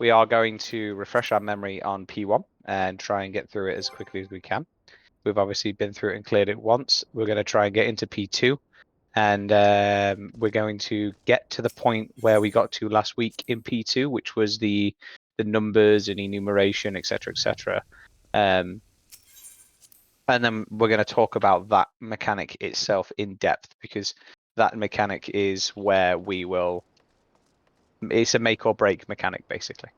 we are going to refresh our memory on P1 and try and get through it as quickly as we can. We've obviously been through it and cleared it once. We're going to try and get into P2, and we're going to get to the point where we got to last week in P2, which was the numbers and enumeration, etc., etc. And then we're going to talk about that mechanic itself in depth, because that mechanic is where we will. It's a make or break mechanic, basically.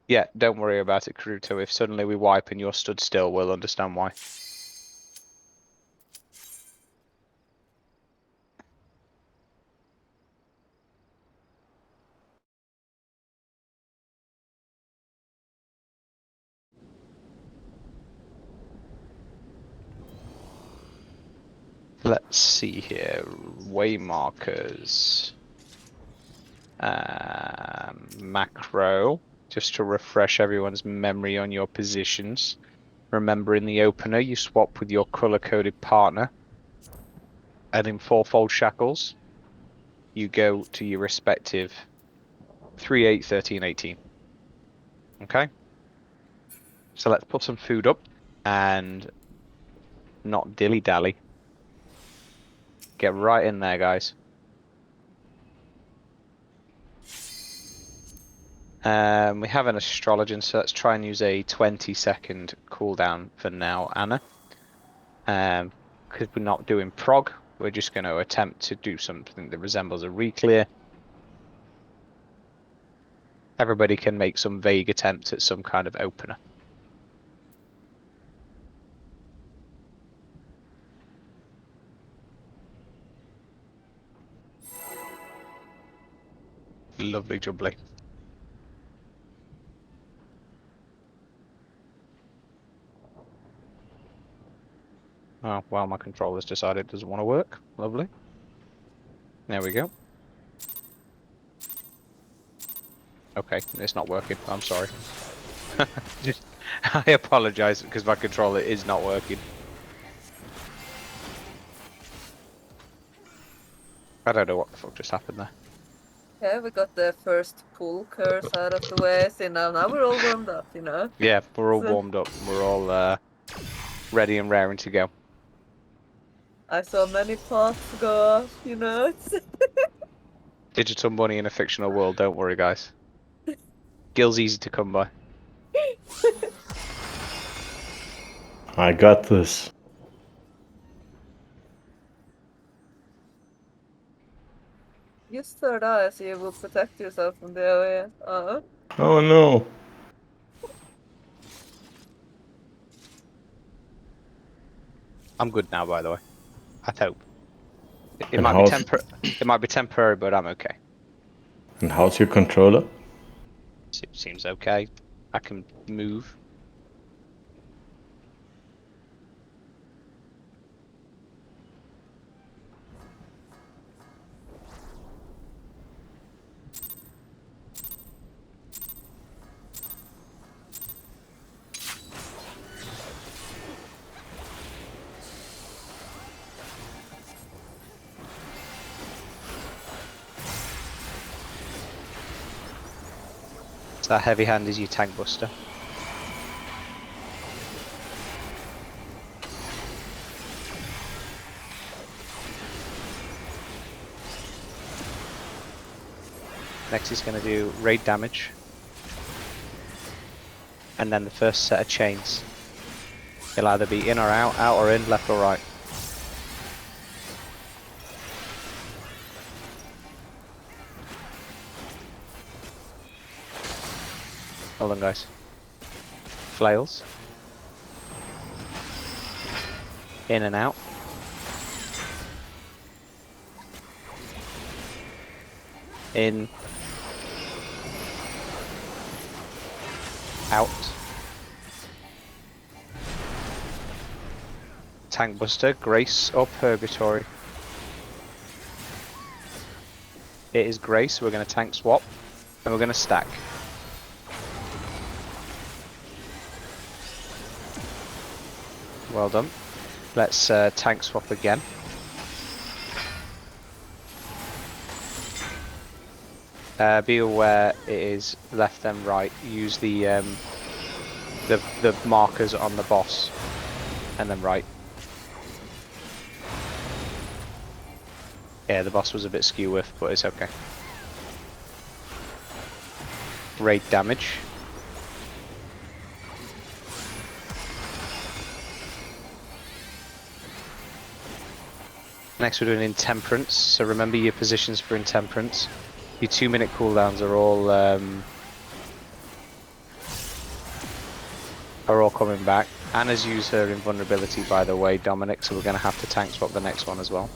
Yeah, don't worry about it, Karuto. If suddenly we wipe and you're stood still, we'll understand why. Let's see here. Way markers. Macro. Just to refresh everyone's memory on your positions. Remember, in the opener, you swap with your color-coded partner. And in fourfold shackles, you go to your respective 3, 8, 13, 18. Okay? So let's put some food up and not dilly-dally. Get right in there, guys. We have an astrologian, so let's try and use a 20-second cooldown for now, Anna. Because we're not doing prog, we're just going to attempt to do something that resembles a re-clear. Everybody can make some vague attempt at some kind of opener. Lovely jubbly. Oh, well, my controller's decided it doesn't want to work. Lovely. There we go. Okay, it's not working. I'm sorry. I apologize because my controller is not working. I don't know what the fuck just happened there. Yeah, we got the first pull curse out of the way, so now we're all warmed up, you know? Yeah, we're all warmed up. We're all ready and raring to go. I saw many pots go off, you know? Digital money in a fictional world, don't worry, guys. Gil's easy to come by. I got this. Use third eye so you will protect yourself from the OA. Oh no. I'm good now, by the way. I hope. It And might be it might be temporary, but I'm okay. And how's your controller? Seems okay. I can move. So that heavy hand is your tank buster. Next he's going to do raid damage. And then the first set of chains. He'll either be in or out or in, left or right. Hold on, guys. Flails. In and out. In. Out. Tank buster, grace or purgatory. It is grace, we're going to tank swap. And we're going to stack. Well done. Let's tank swap again. Be aware it is left and right. Use the markers on the boss, and then right. Yeah, the boss was a bit skew with, but it's okay. Raid damage. Next we're doing Intemperance, so remember your positions for Intemperance. Your 2-minute cooldowns are all coming back. Anna's used her invulnerability, by the way, Dominic, so we're going to have to tank swap the next one as well.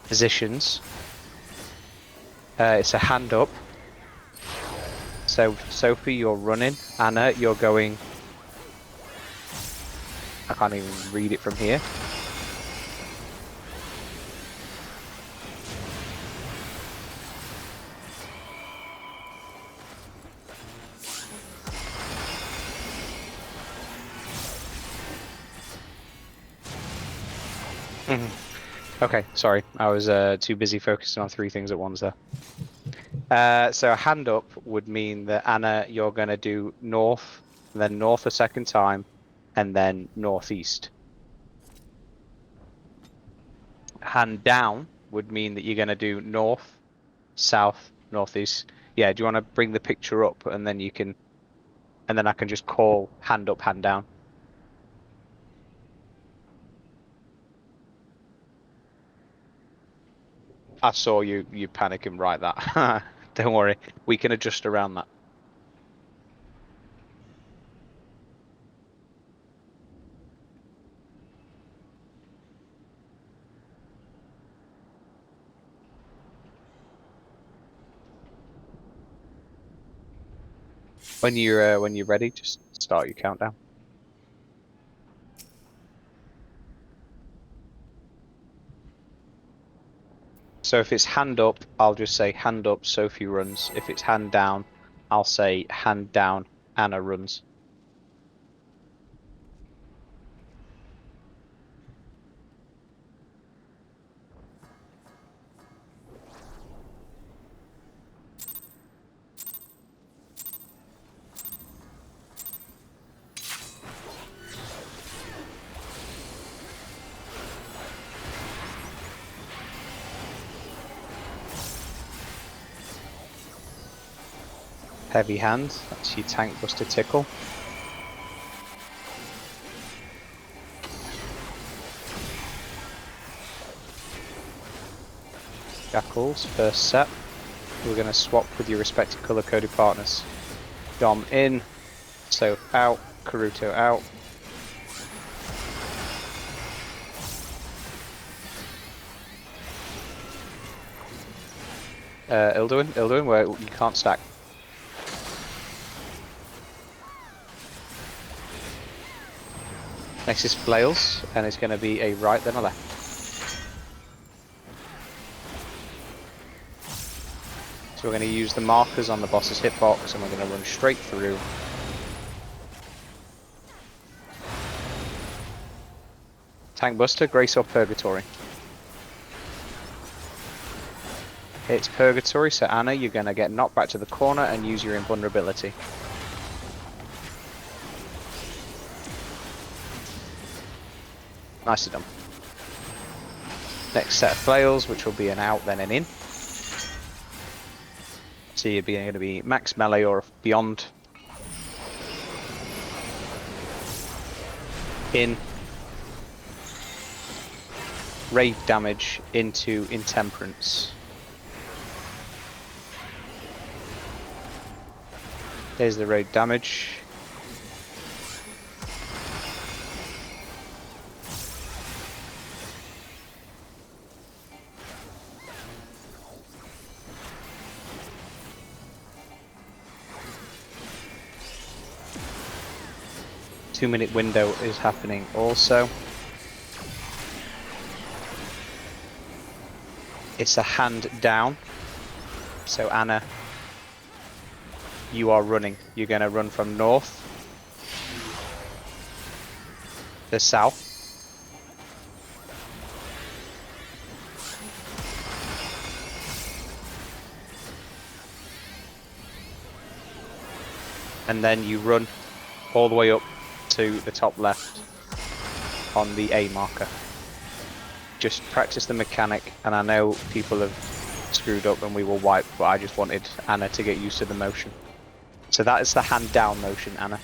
Positions. It's a hand up. So Sophie, you're running. Anna, you're going... I can't even read it from here. Okay, sorry. I was too busy focusing on 3 things at once there. So a hand up would mean that Anna, you're going to do north, then north a second time, and then northeast. Hand down would mean that you're going to do north, south, northeast. Yeah, do you want to bring the picture up and then you can, and then I can just call hand up, hand down. I saw you panicking right that. Don't worry, we can adjust around that. When you're ready, just start your countdown. So if it's hand up, I'll just say hand up, Sophie runs. If it's hand down, I'll say hand down, Anna runs. Heavy hand, that's your tank buster tickle. Jackals, first set. We're going to swap with your respective color coded partners. Dom in, so out, Karuto out. Ilduin, where you can't stack. Next is Flails, and it's going to be a right then a left. So we're going to use the markers on the boss's hitbox, and we're going to run straight through. Tank Buster, Grace or Purgatory? It's Purgatory, so Anna, you're going to get knocked back to the corner and use your invulnerability. Nicely done. Next set of flails, which will be an out, then an in. So you're going to be max melee or beyond. In. Raid damage into Intemperance. There's the raid damage. Two-minute window is happening also. It's a hand down. So Anna, you are running. You're going to run from north to south. and then you run all the way up to the top left on the A marker. Just practice the mechanic, and I know people have screwed up and we will wipe, but I just wanted Anna to get used to the motion. So that is the hand down motion, Anna.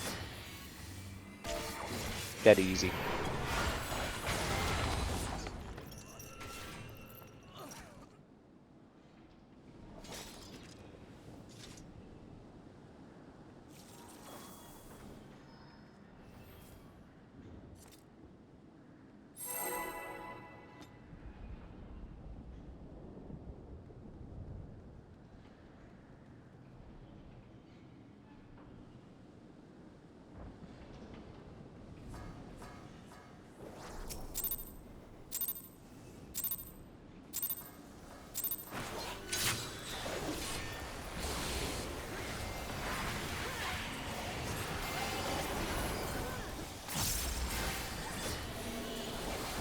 Dead easy.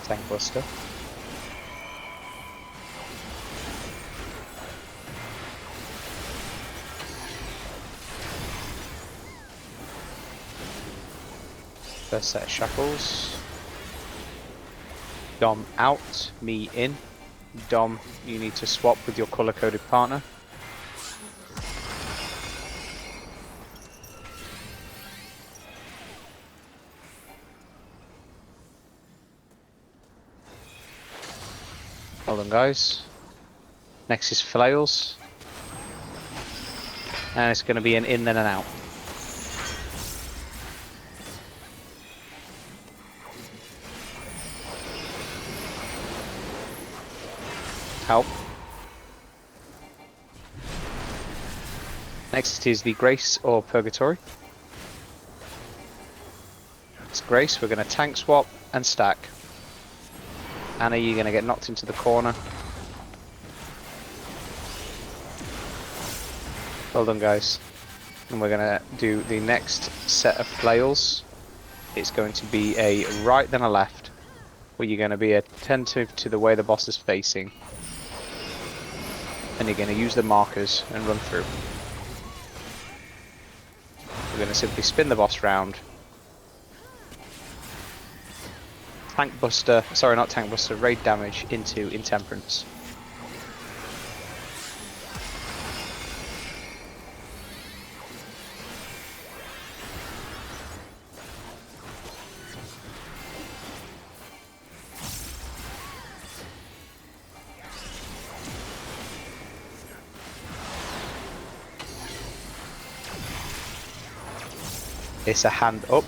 Tank Buster. First set of shackles. Dom out, me in. Dom, you need to swap with your color-coded partner. Hold on, guys. Next is flails. And it's going to be an in then an out. Help. Next is the Grace or Purgatory. It's Grace, we're going to tank swap and stack. Anna, you're going to get knocked into the corner. Well done, guys. And we're going to do the next set of flails. It's going to be a right then a left, where you're going to be attentive to the way the boss is facing. And you're going to use the markers and run through. We're going to simply spin the boss round. Tank Buster, sorry, not Tank Buster, raid damage into Intemperance. It's a hand up.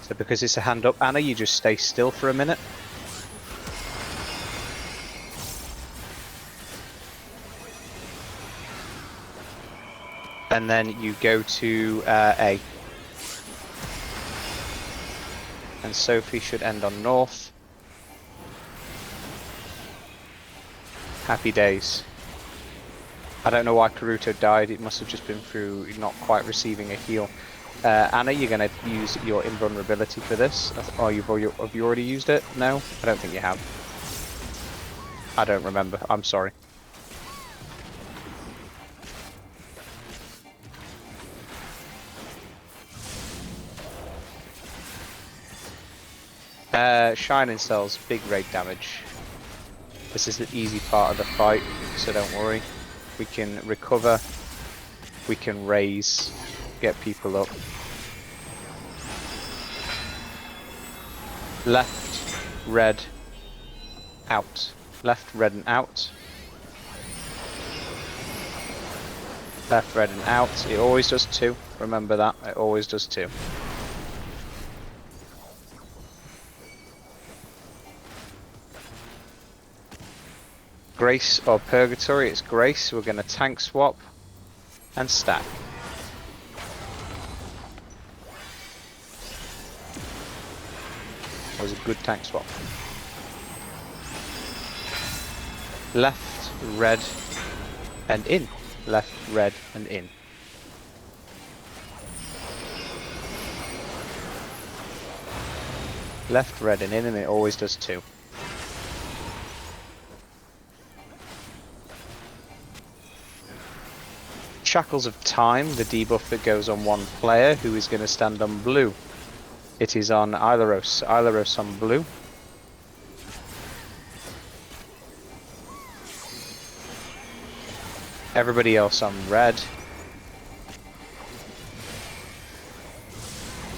So because it's a hand up, Anna, you just stay still for a minute. And then you go to A. And Sophie should end on north. Happy days. I don't know why Karuto died. It must have just been through not quite receiving a heal. Anna, you're going to use your invulnerability for this. Oh, have you already used it? No? I don't think you have. I don't remember. I'm sorry. Shining Cells, big raid damage. This is the easy part of the fight, so don't worry. We can recover, we can raise, get people up. Left, red, out. Left, red and out. Left, red and out. It always does 2. Remember that, it always does 2. Grace or Purgatory, it's Grace. We're going to tank swap and stack. That was a good tank swap. Left, red, and in. Left, red, and in. Left red and in, and it always does 2. Shackles of Time, the debuff that goes on one player who is going to stand on blue. It is on Aileros. Aileros on blue. Everybody else on red.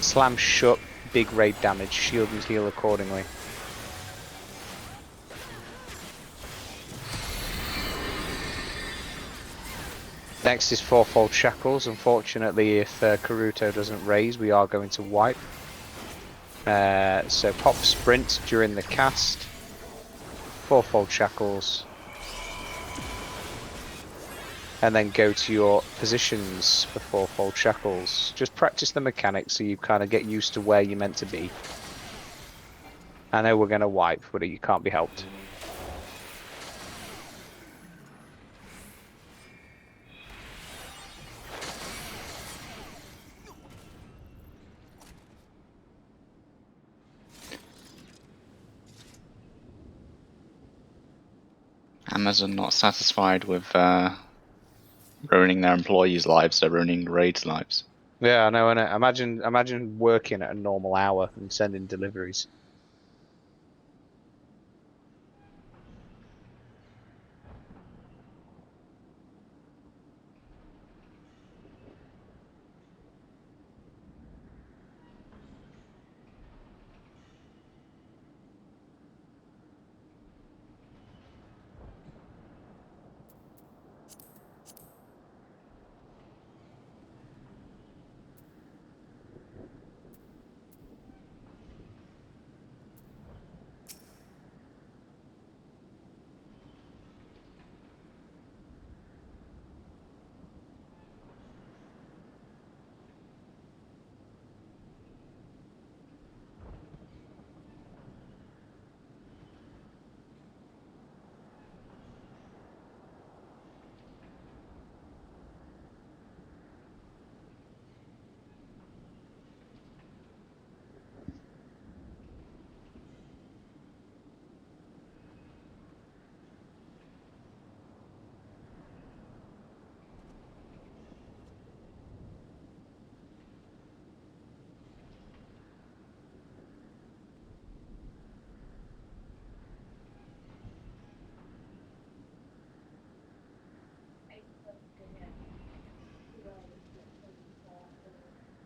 Slam shut, big raid damage, shield and heal accordingly. Next is Fourfold Shackles. Unfortunately, if Karuto doesn't raise, we are going to wipe. So pop Sprint during the cast. Fourfold Shackles. And then go to your positions for Fourfold Shackles. Just practice the mechanics so you kind of get used to where you're meant to be. I know we're going to wipe, but you can't be helped. Amazon not satisfied with ruining their employees' lives, they're ruining Raid's lives. Yeah, I know, and imagine working at a normal hour and sending deliveries.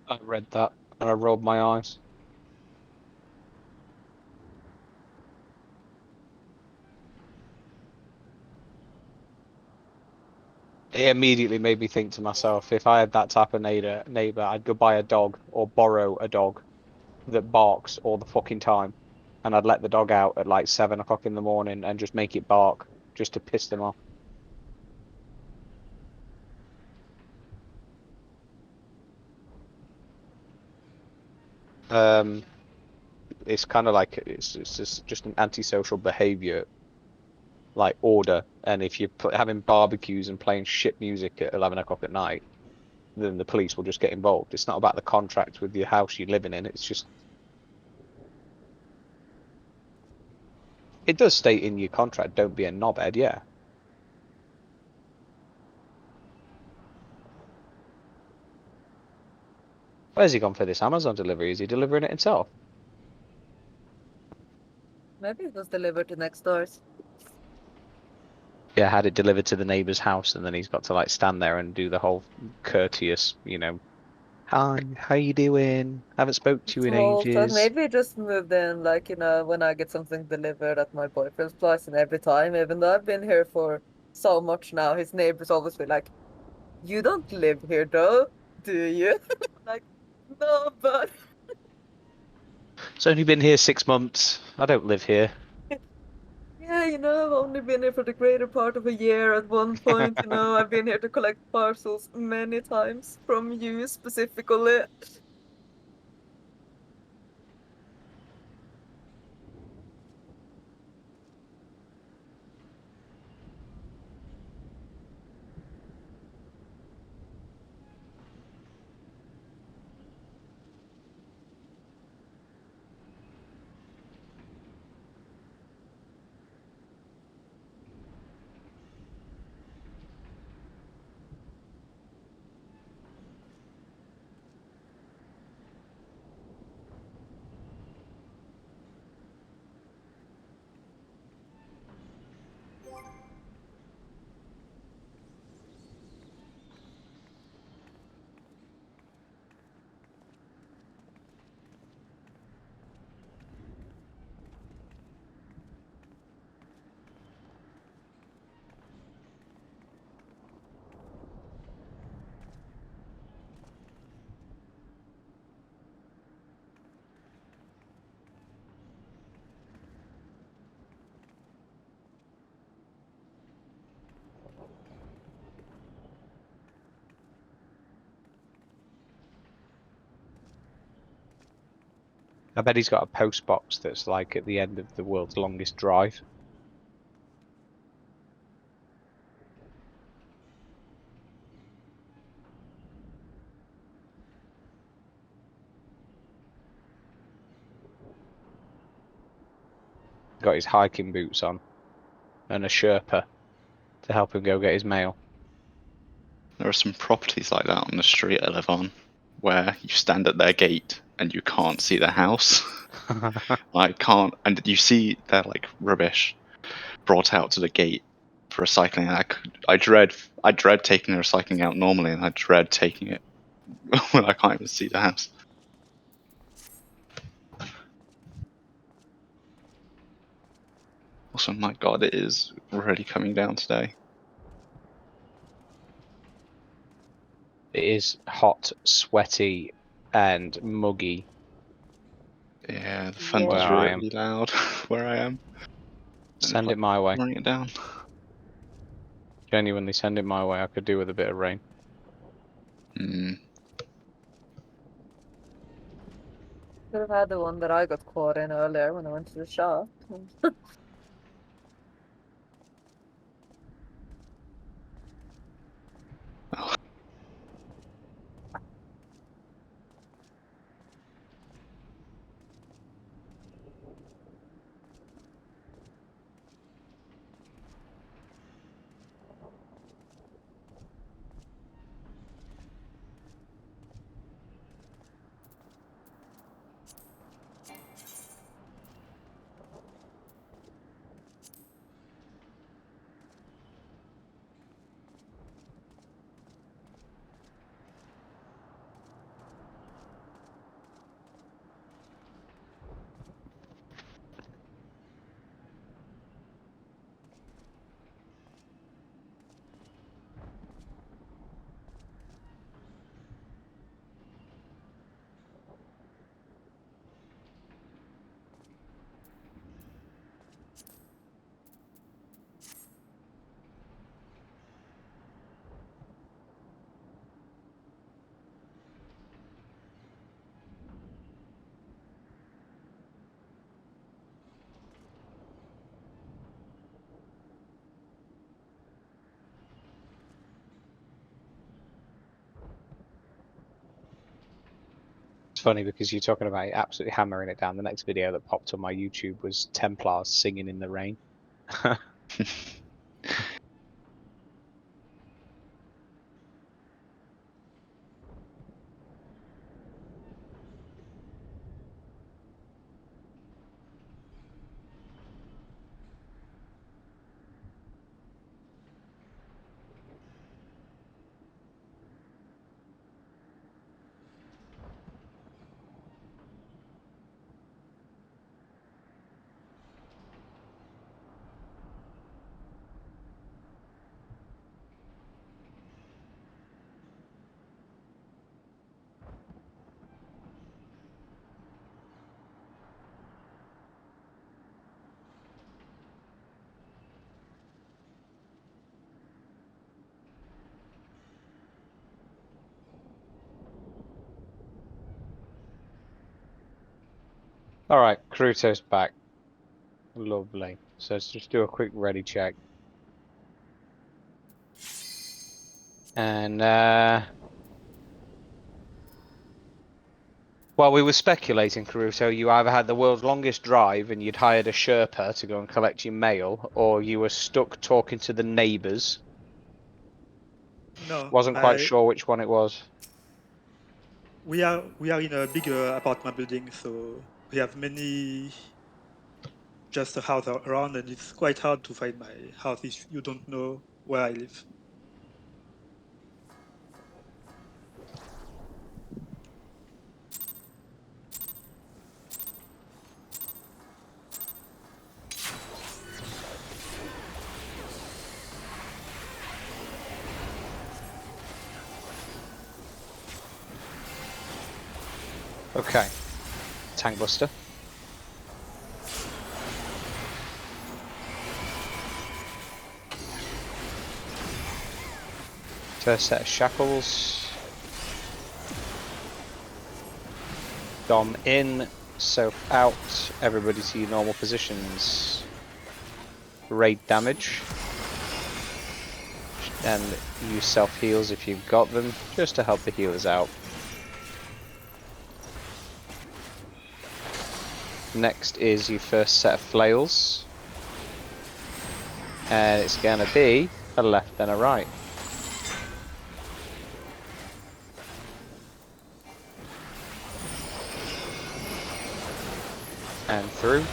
I read that and I rolled my eyes. It immediately made me think to myself, if I had that type of neighbor, I'd go buy a dog or borrow a dog that barks all the fucking time, and I'd let the dog out at like 7 o'clock in the morning and just make it bark just to piss them off. Um, it's kind of like it's just an antisocial behavior, like order. And if you're having barbecues and playing shit music at 11 o'clock at night, then the police will just get involved. It's not about the contract with your house you're living in. It's just it does state in your contract, don't be a knobhead. Yeah. Where's he gone for this Amazon delivery? Is he delivering it himself? Maybe it was delivered to next doors. Yeah, had it delivered to the neighbor's house, and then he's got to like stand there and do the whole courteous, hi, how you doing? Haven't spoke to you in Small talk. ages. Maybe just moved in, like, when I get something delivered at my boyfriend's place, and every time, even though I've been here for so much now, his neighbors always be like, "You don't live here, though, do you?" Like, no, but It's only been here 6 months. I don't live here. yeah, I've only been here for the greater part of a year at one point, I've been here to collect parcels many times from you specifically. I bet he's got a post box that's like at the end of the world's longest drive. Got his hiking boots on and a Sherpa to help him go get his mail. There are some properties like that on the street I live on, where you stand at their gate and you can't see the house. I can't, and you see their like rubbish brought out to the gate for recycling. I dread taking the recycling out normally, and I dread taking it when I can't even see the house. Also, my God, it is really coming down today. It is hot, sweaty, and muggy. Yeah, the Yeah. thunder's Where I really loud where I am. And Send it's it my way. running it down. Genuinely, send it my way. I could do with a bit of rain. Hmm. Could have had the one that I got caught in earlier when I went to the shop. It's funny because you're talking about absolutely hammering it down. The next video that popped on my YouTube was Templars singing in the rain. All right, Cruto's back. Lovely. So let's just do a quick ready check. And well, we were speculating, Caruso, you either had the world's longest drive and you'd hired a Sherpa to go and collect your mail, or you were stuck talking to the neighbours. No, Wasn't quite sure which one it was. we are in a big apartment building, so we have many just a house around, and it's quite hard to find my house if you don't know where I live. Okay. Tank Buster. First set of shackles. Dom in. So out, everybody to your normal positions. Raid damage. And use self-heals if you've got them, just to help the healers out. Next is your first set of flails. And it's going to be a left and a right. And through.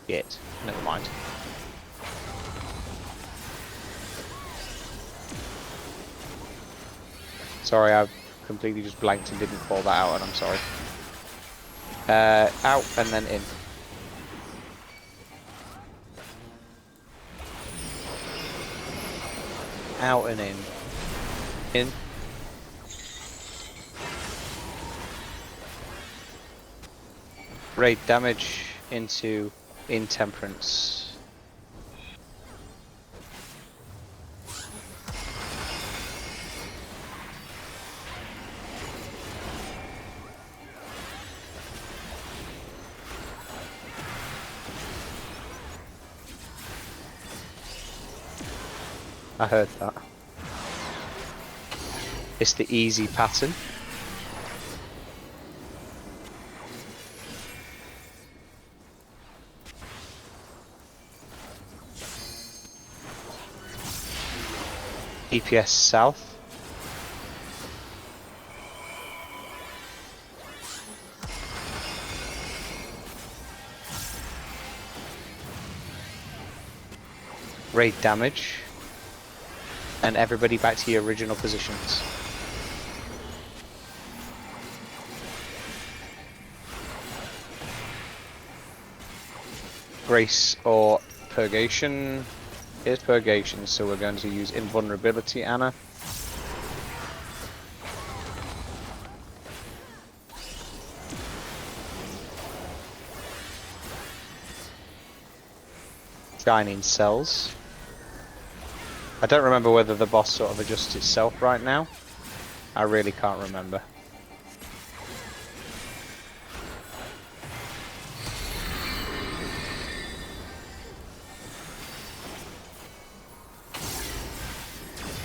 Shit, never mind. Sorry, I completely just blanked and didn't call that out, and I'm sorry. Out and then in. Out and in. In. Raid damage into intemperance. I heard that. It's the easy pattern. DPS south. Raid damage. And everybody back to your original positions. Grace or purgation. Here's purgation, so we're going to use invulnerability, Anna. Shining cells. I don't remember whether the boss sort of adjusts itself right now. I really can't remember.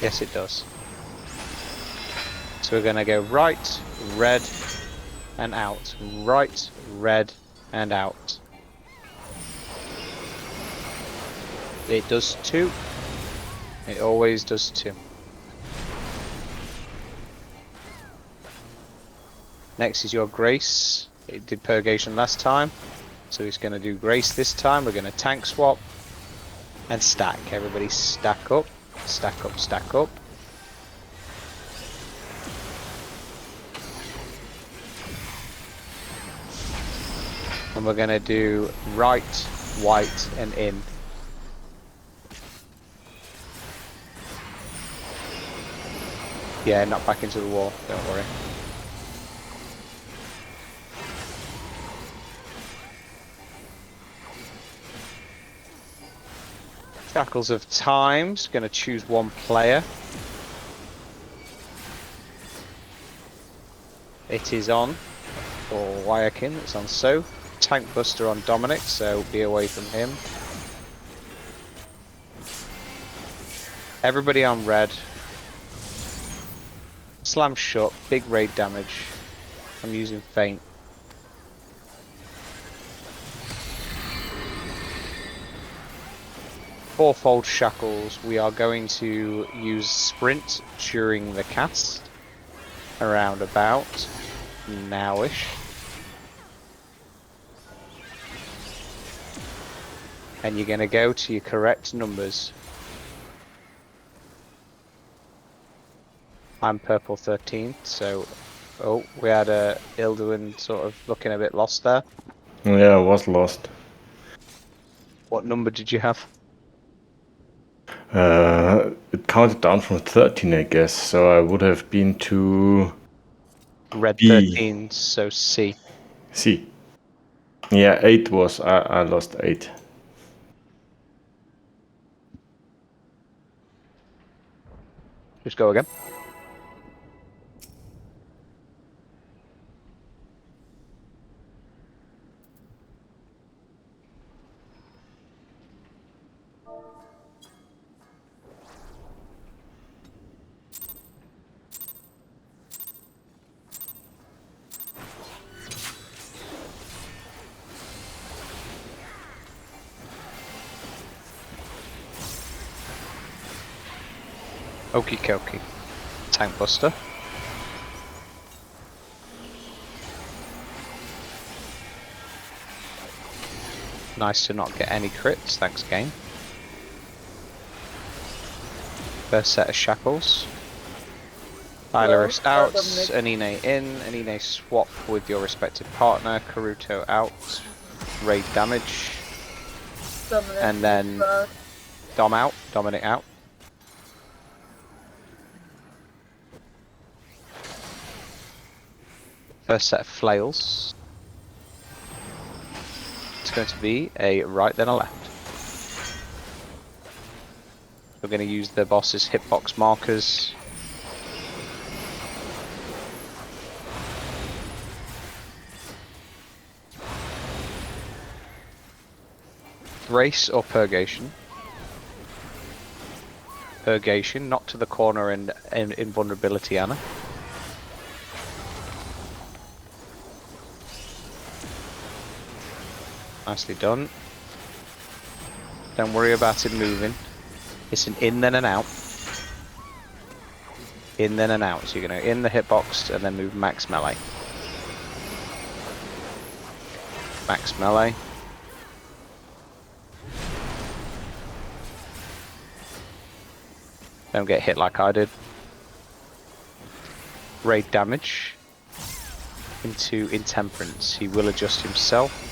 Yes, it does. So we're going to go right, red, and out. Right, red, and out. It does 2. It always does 2. Next is your grace. It did purgation last time, so it's going to do grace this time. We're going to tank swap and stack. Everybody stack up, stack up, stack up. And we're going to do right, white, and in. Yeah, not back into the wall, don't worry. Shackles of Times, going to choose one player. It is on for Wyakin, it's on So. Tank Buster on Dominic, so be away from him. Everybody on red. Slam shut, big raid damage. I'm using feint. Fourfold shackles. We are going to use sprint during the cast. Around about nowish. And you're going to go to your correct numbers. I'm purple 13, so... Oh, we had Ilduin sort of looking a bit lost there. Yeah, I was lost. What number did you have? It counted down from 13, I guess, so I would have been to Red B. 13, so C. C. Yeah, 8 was, I lost 8. Just go again. Okie dokie. Tank Buster. Nice to not get any crits, thanks game. First set of shackles. Hylaris out, Anine in, Anine swap with your respective partner, Karuto out, raid damage, Dominic and then back. Dom out, Dominic out. First set of flails. It's going to be a right then a left. We're going to use the boss's hitbox markers. Grace or Purgation? Purgation, not to the corner and invulnerability, Anna. Nicely done. Don't worry about it moving. It's an in then an out. In then and out. So you're going to in the hitbox and then move max melee. Max melee. Don't get hit like I did. Raid damage into Intemperance. He will adjust himself.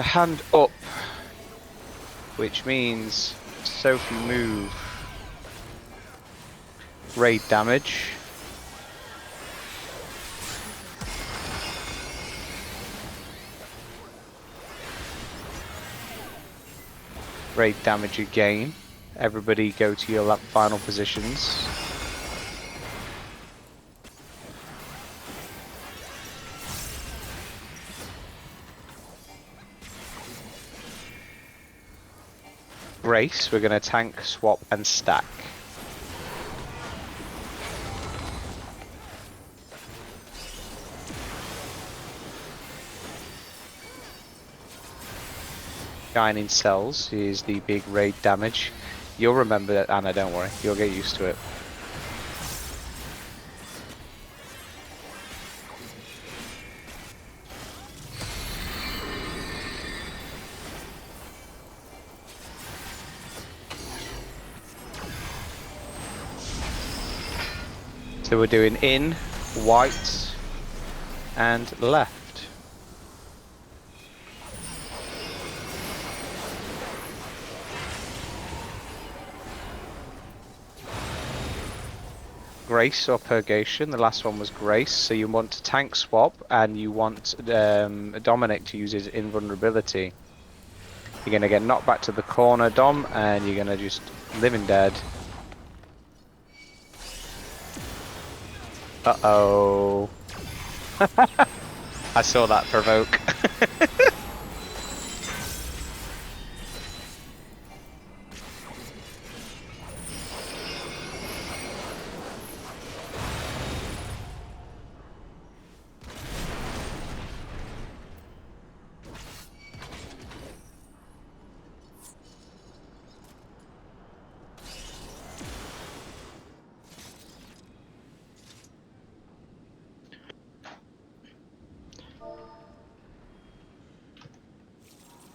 Hand up, which means Sophie move, raid damage, raid damage again. Everybody go to your final positions. Grace, we're going to tank, swap, and stack. Shining Cells is the big raid damage. You'll remember that, Anna, don't worry. You'll get used to it. So we're doing in, white, and left. Grace or Purgation, the last one was Grace, so you want to tank swap and you want Dominic to use his invulnerability. You're going to get knocked back to the corner, Dom, and you're going to just living dead. Uh-oh. I saw that provoke.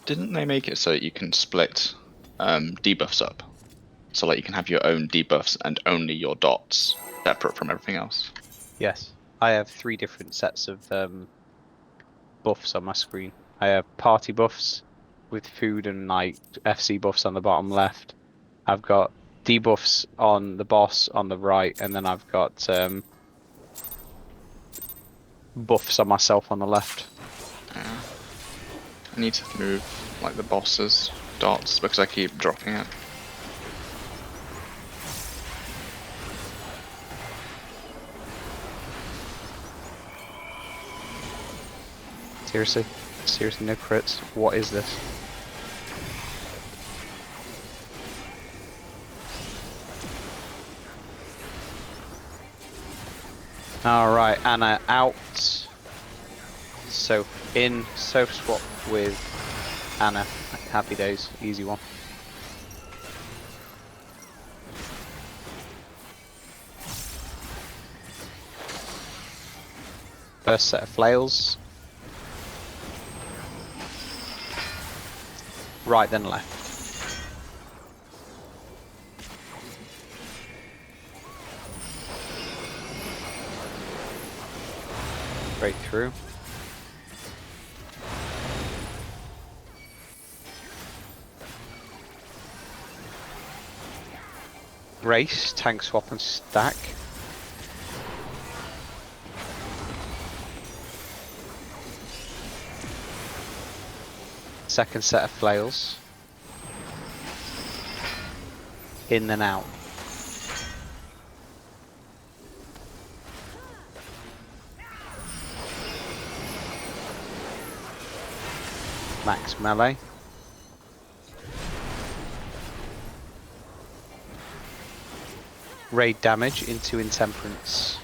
Didn't they make it so that you can split debuffs up? So like you can have your own debuffs and only your dots separate from everything else? Yes. I have 3 different sets of buffs on my screen. I have party buffs with food and like FC buffs on the bottom left. I've got debuffs on the boss on the right, and then I've got buffs on myself on the left. Yeah. I need to move like the boss's dots because I keep dropping it. Seriously, no crits. What is this? Alright, Anna out. So in, Soph swap with Anna. Happy days, easy one. First set of flails. Right then left. Straight through. Race, tank swap and stack. Second set of flails. In then out. Max melee. Raid damage into Intemperance.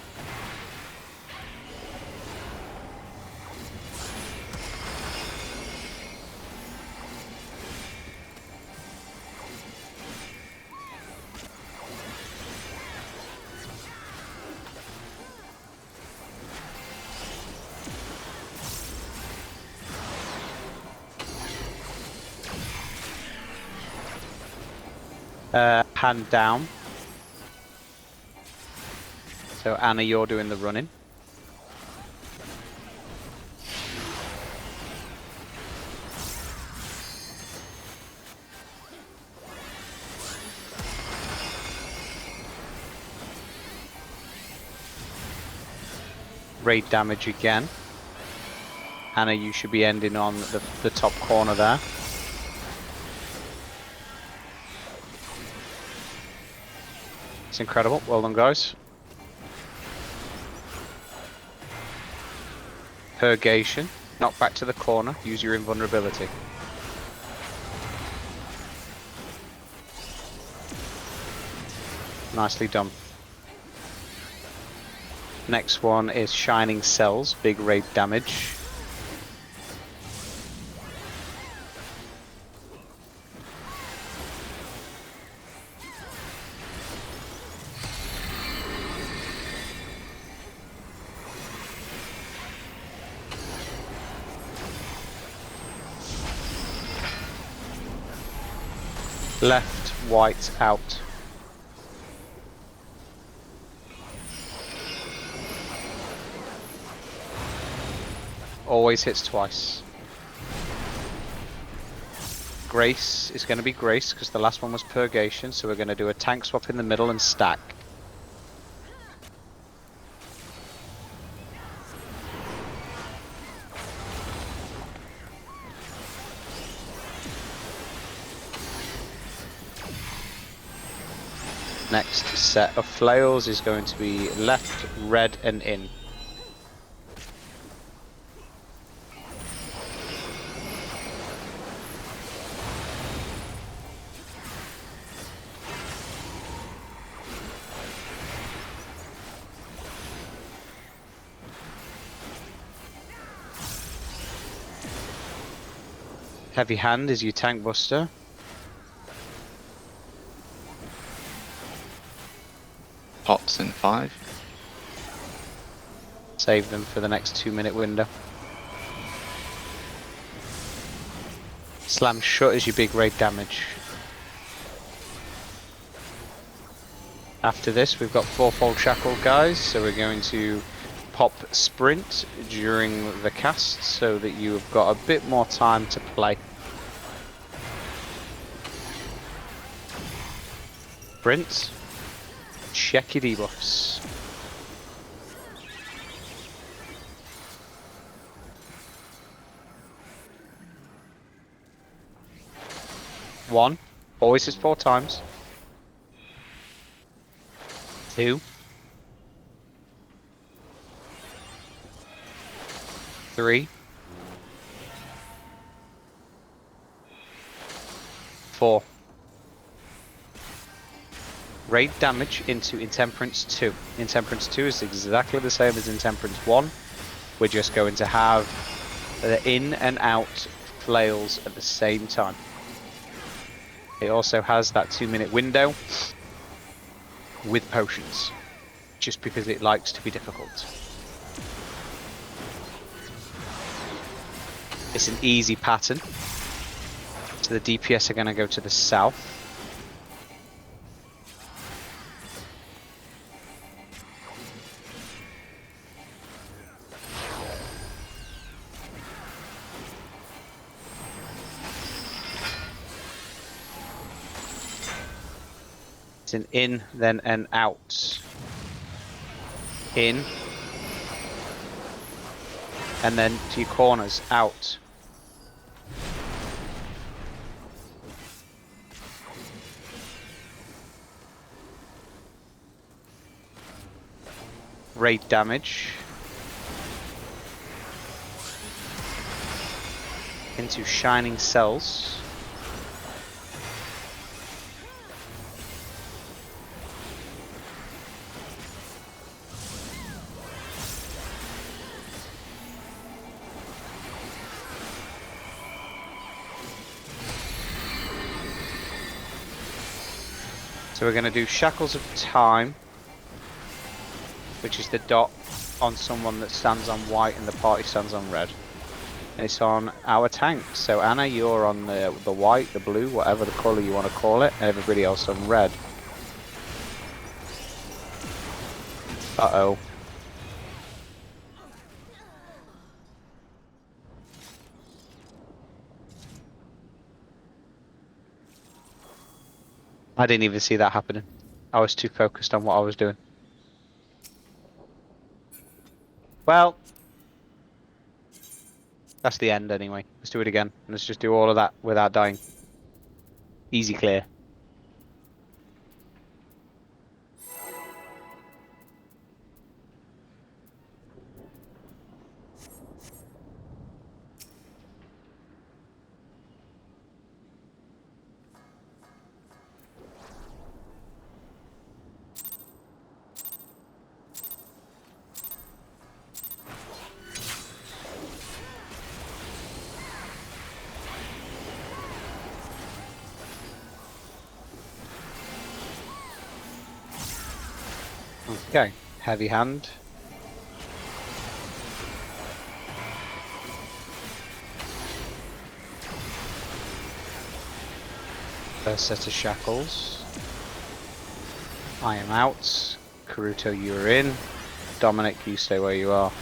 Hand down. So Anna, you're doing the running. Raid damage again. Anna, you should be ending on the top corner there. It's incredible. Well done, guys. Purgation. Knock back to the corner. Use your invulnerability. Nicely done. Next one is Shining Cells. Big raid damage. Left, white, out. Always hits twice. Grace is going to be Grace because the last one was Purgation, so we're going to do a tank swap in the middle and stack. Next set of flails is going to be left, red, and in. Heavy hand is your tank buster. Pots in 5. Save them for the next 2-minute window. Slam shut is your big raid damage. After this, we've got fourfold shackle, guys, so we're going to pop sprint during the cast so that you've got a bit more time to play. Sprint. Check your debuffs. One. Always is 4 times. 2. 3. 4. Raid damage into Intemperance 2. Intemperance 2 is exactly the same as Intemperance 1. We're just going to have the in and out flails at the same time. It also has that 2-minute window with potions, just because it likes to be difficult. It's an easy pattern. So the DPS are going to go to the south. It's an in, then an out. In. And then to your corners, out. Raid damage. Into shining cells. So we're going to do Shackles of Time, which is the dot on someone that stands on white and the party stands on red. And it's on our tank. So Anna, you're on the white, the blue, whatever the colour you want to call it, and everybody else on red. Uh-oh. I didn't even see that happening. I was too focused on what I was doing. Well, that's the end anyway. Let's do it again. Let's just do all of that without dying. Easy clear. Okay, heavy hand. First set of shackles. I am out. Karuto, you're in. Dominic, you stay where you are.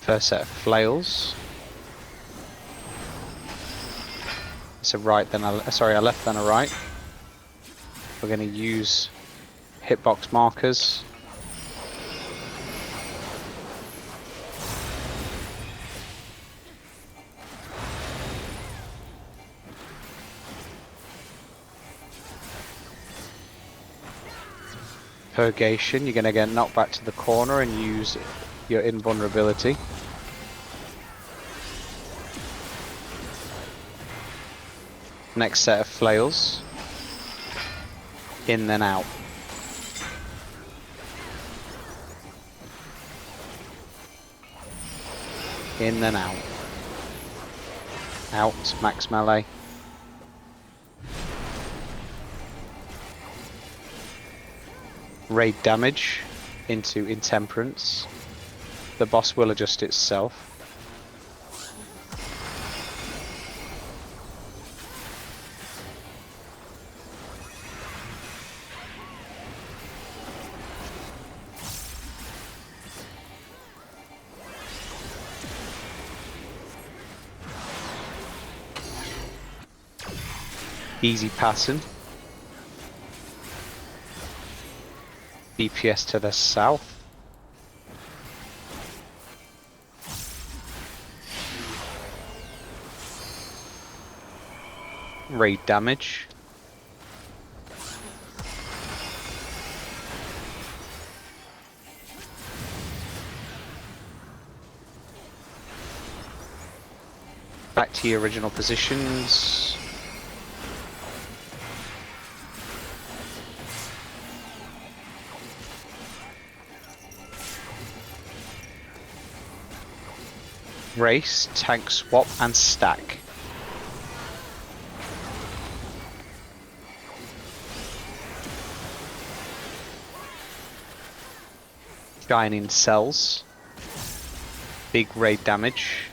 First set of flails. It's a right, then a left, then a right. We're going to use hitbox markers. Purgation, you're going to get knocked back to the corner and use your invulnerability. Next set of flails. In then out. In then out. Out, max melee. Raid damage into Intemperance. The boss will adjust itself. Easy passing. DPS to the south. Raid damage. Back to your original positions. Race, tank swap, and stack. Shining cells. Big raid damage.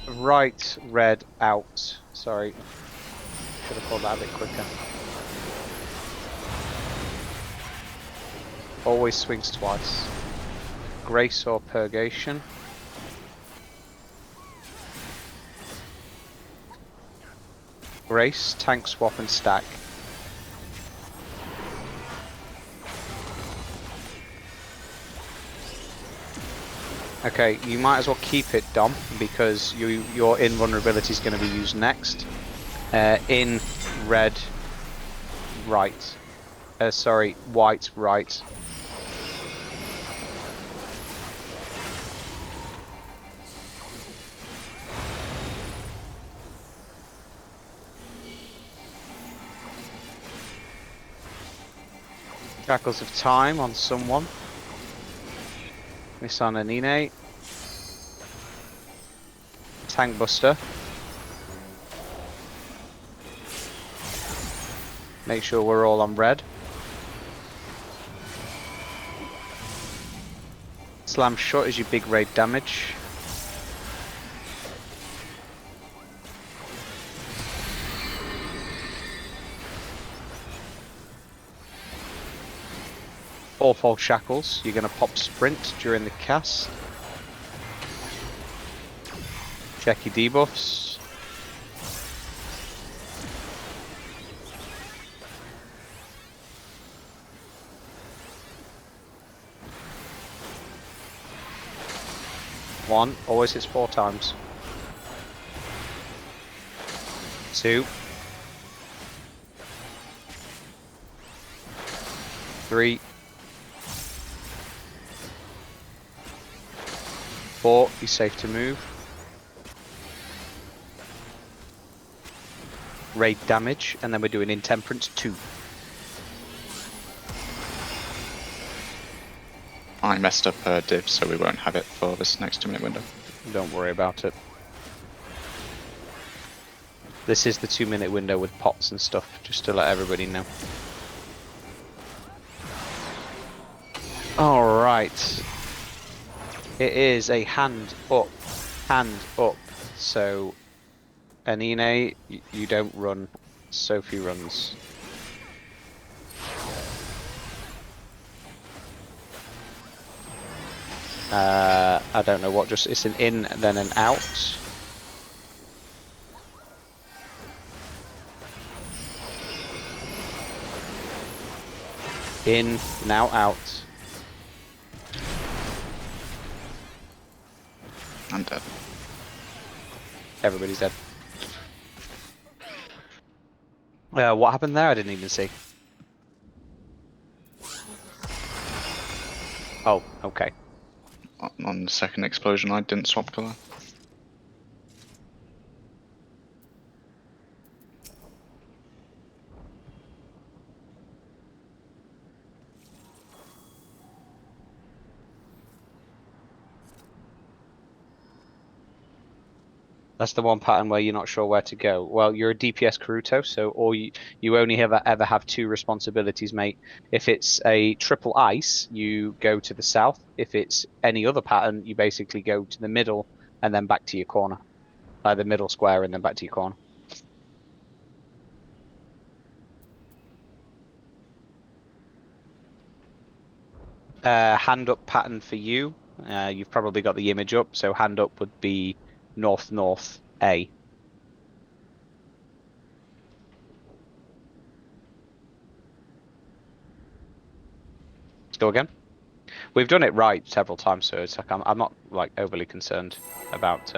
Right, red, out. Sorry. Should have pulled that a bit quicker. Always swings twice. Grace or Purgation. Grace, tank swap and stack. Okay, you might as well keep it, Dom, because your invulnerability is going to be used next. In red, right. Sorry, white, right. Shackles of Time on someone. Miss on Anine. Tank Buster. Make sure we're all on red. Slam shot is your big raid damage. Fourfold shackles, you're going to pop sprint during the cast. Check your debuffs. One, always hits 4 times. 2. 3. 4, he's safe to move. Raid damage, and then we're doing Intemperance 2. I messed up div, so we won't have it for this next 2-minute window. Don't worry about it. This is the 2-minute window with pots and stuff, just to let everybody know. Alright. It is a hand up. So, Anine, you don't run. Sophie runs. I don't know what, just it's an in and then an out. In, now out. I'm dead. Everybody's dead. What happened there? I didn't even see. Oh, okay. On the second explosion, I didn't swap colour. That's the one pattern where you're not sure where to go. Well, you're a DPS Karuto, so you only ever have two responsibilities, mate. If it's a triple ice, you go to the south. If it's any other pattern, you basically go to the middle and then back to your corner. Like the middle square and then back to your corner. Hand up pattern for you. You've probably got the image up, so hand up would be north north A. Go again. We've done it right several times, so it's like I'm not like overly concerned about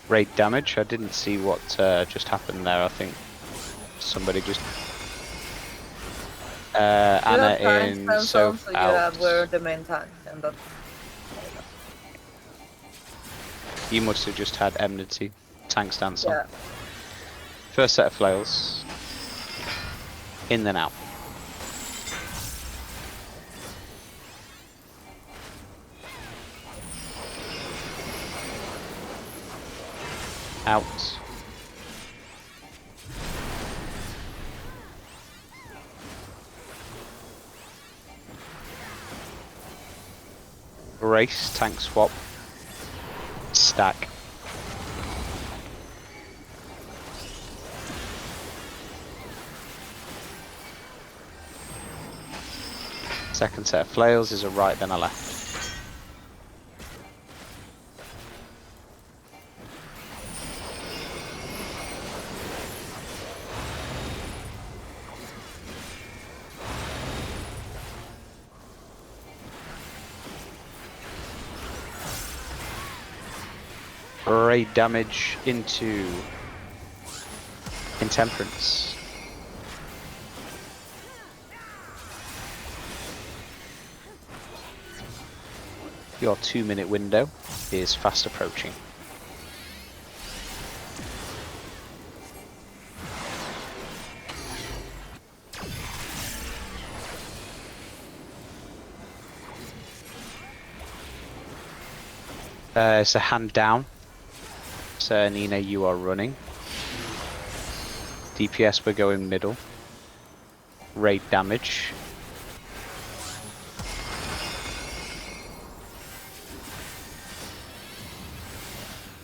rate damage. I didn't see what just happened there. I think somebody just Anna in so so you out. have where the main tank and that's You must have just had enmity tank stance on. yeah. First set of flails. In then out. Out. Race, tank swap. Stack. Second set of flails is a right then a left. Raid damage into Intemperance. Your 2-minute window is fast approaching. It's a hand down. So Nina, you are running. DPS, we're going middle. Raid damage.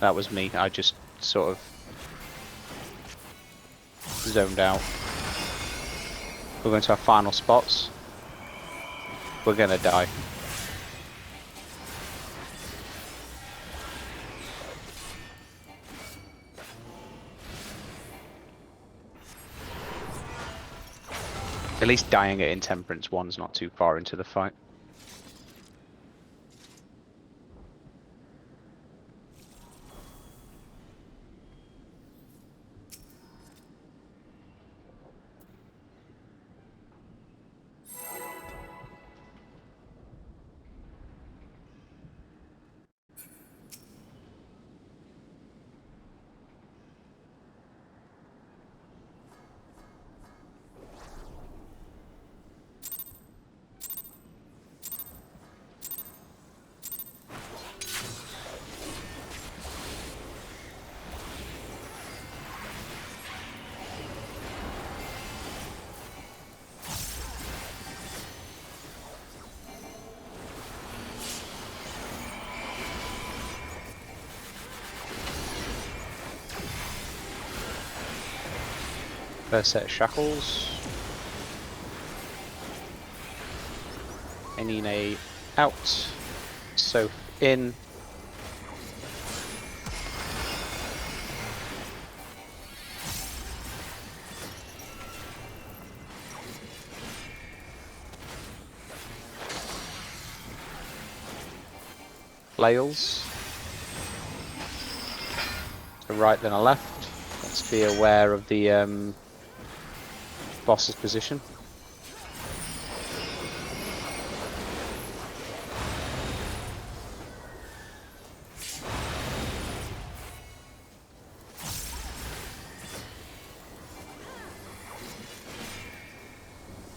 That was me. I just sort of zoned out. We're going to our final spots. We're gonna die. At least dying at Intemperance 1's not too far into the fight. First set of shackles. Enine out. Soph in. flails. A right then a left. Let's be aware of the boss's position.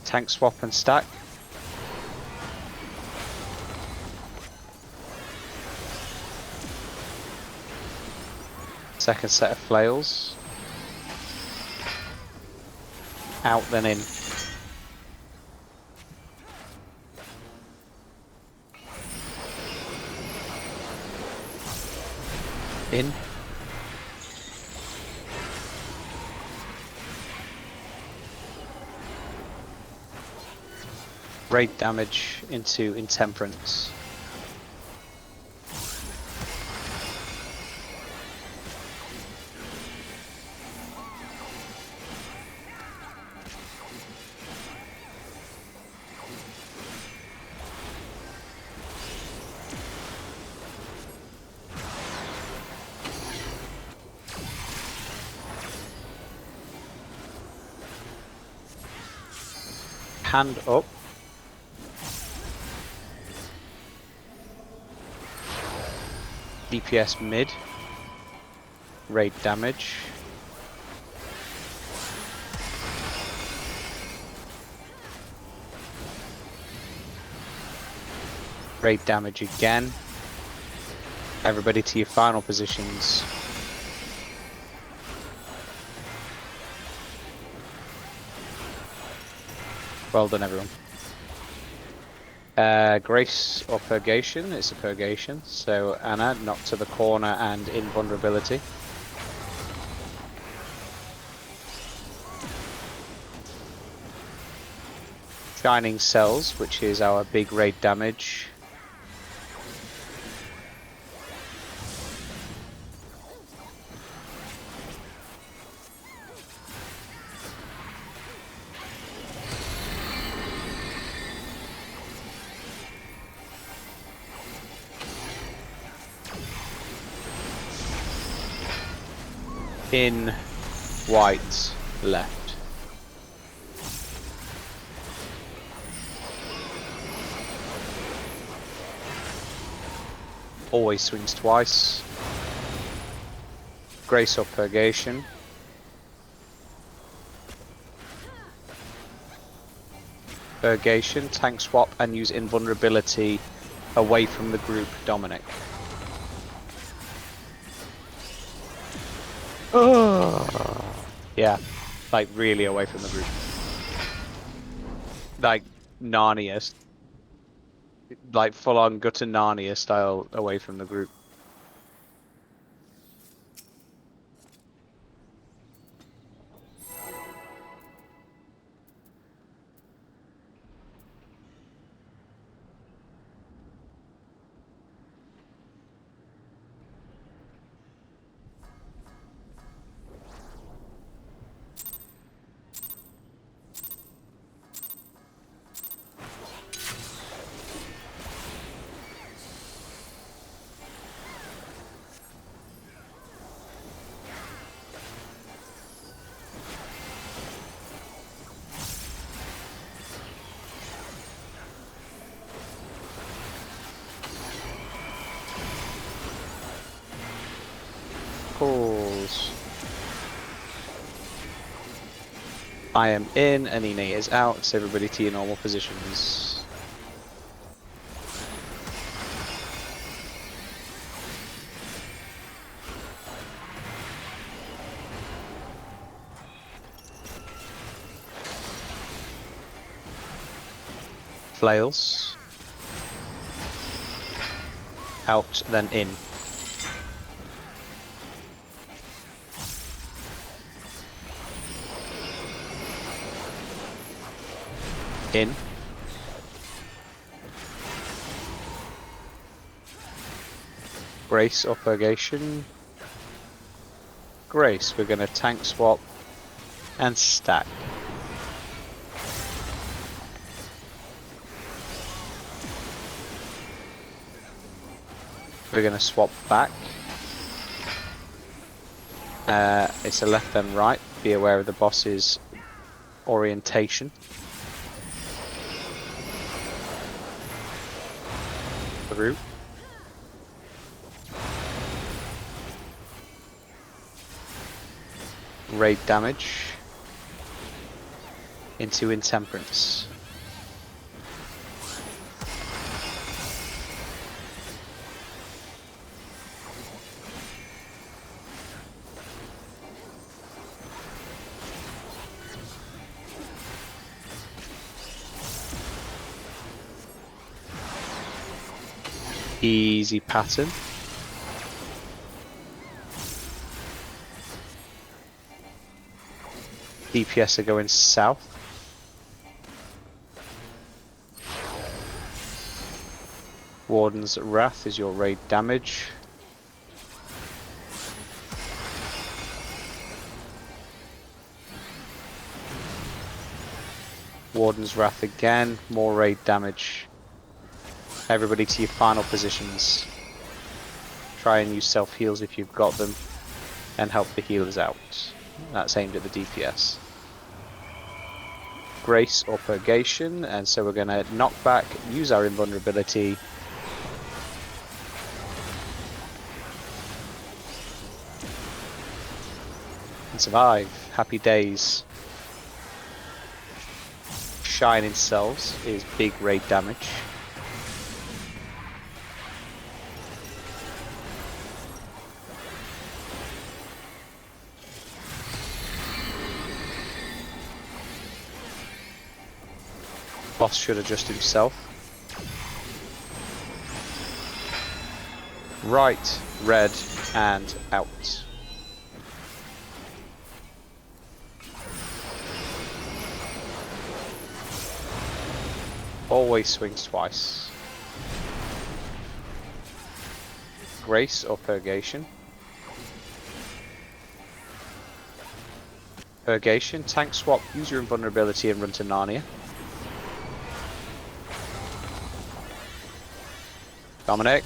Tank swap and stack. Second set of flails. Out then in. In. Raid damage into Intemperance. Hand up. DPS mid. Raid damage. Raid damage again. Everybody to your final positions. Well done, everyone. Grace or Purgation, it's a Purgation. So Anna, knocked to the corner and invulnerability. Shining Cells, which is our big raid damage. In white left. Always swings twice. Grace or Purgation. Purgation, tank swap and use invulnerability away from the group, Dominic. Oh. Yeah, like really away from the group. Like Narnia, like full on Gutter Narnia style away from the group. Calls. I am in, and Ine is out, so everybody to your normal positions. Flails. Out, then in. In. Grace or Purgation. Grace, we're going to tank swap and stack. We're going to swap back. It's a left and right. Be aware of the boss's orientation. Through. Raid damage into Intemperance. Easy pattern. DPS are going south. Warden's Wrath is your raid damage. Warden's Wrath again, more raid damage. Everybody to your final positions. Try and use self-heals if you've got them, and help the healers out. That's aimed at the DPS. Grace or Purgation, and so we're going to knock back, use our invulnerability. And survive. Happy days. Shining Cells is big raid damage. Boss should adjust himself. Right, red, and out. Always swings twice. Grace or Purgation. Purgation, tank swap, use your invulnerability and run to Narnia. Dominic.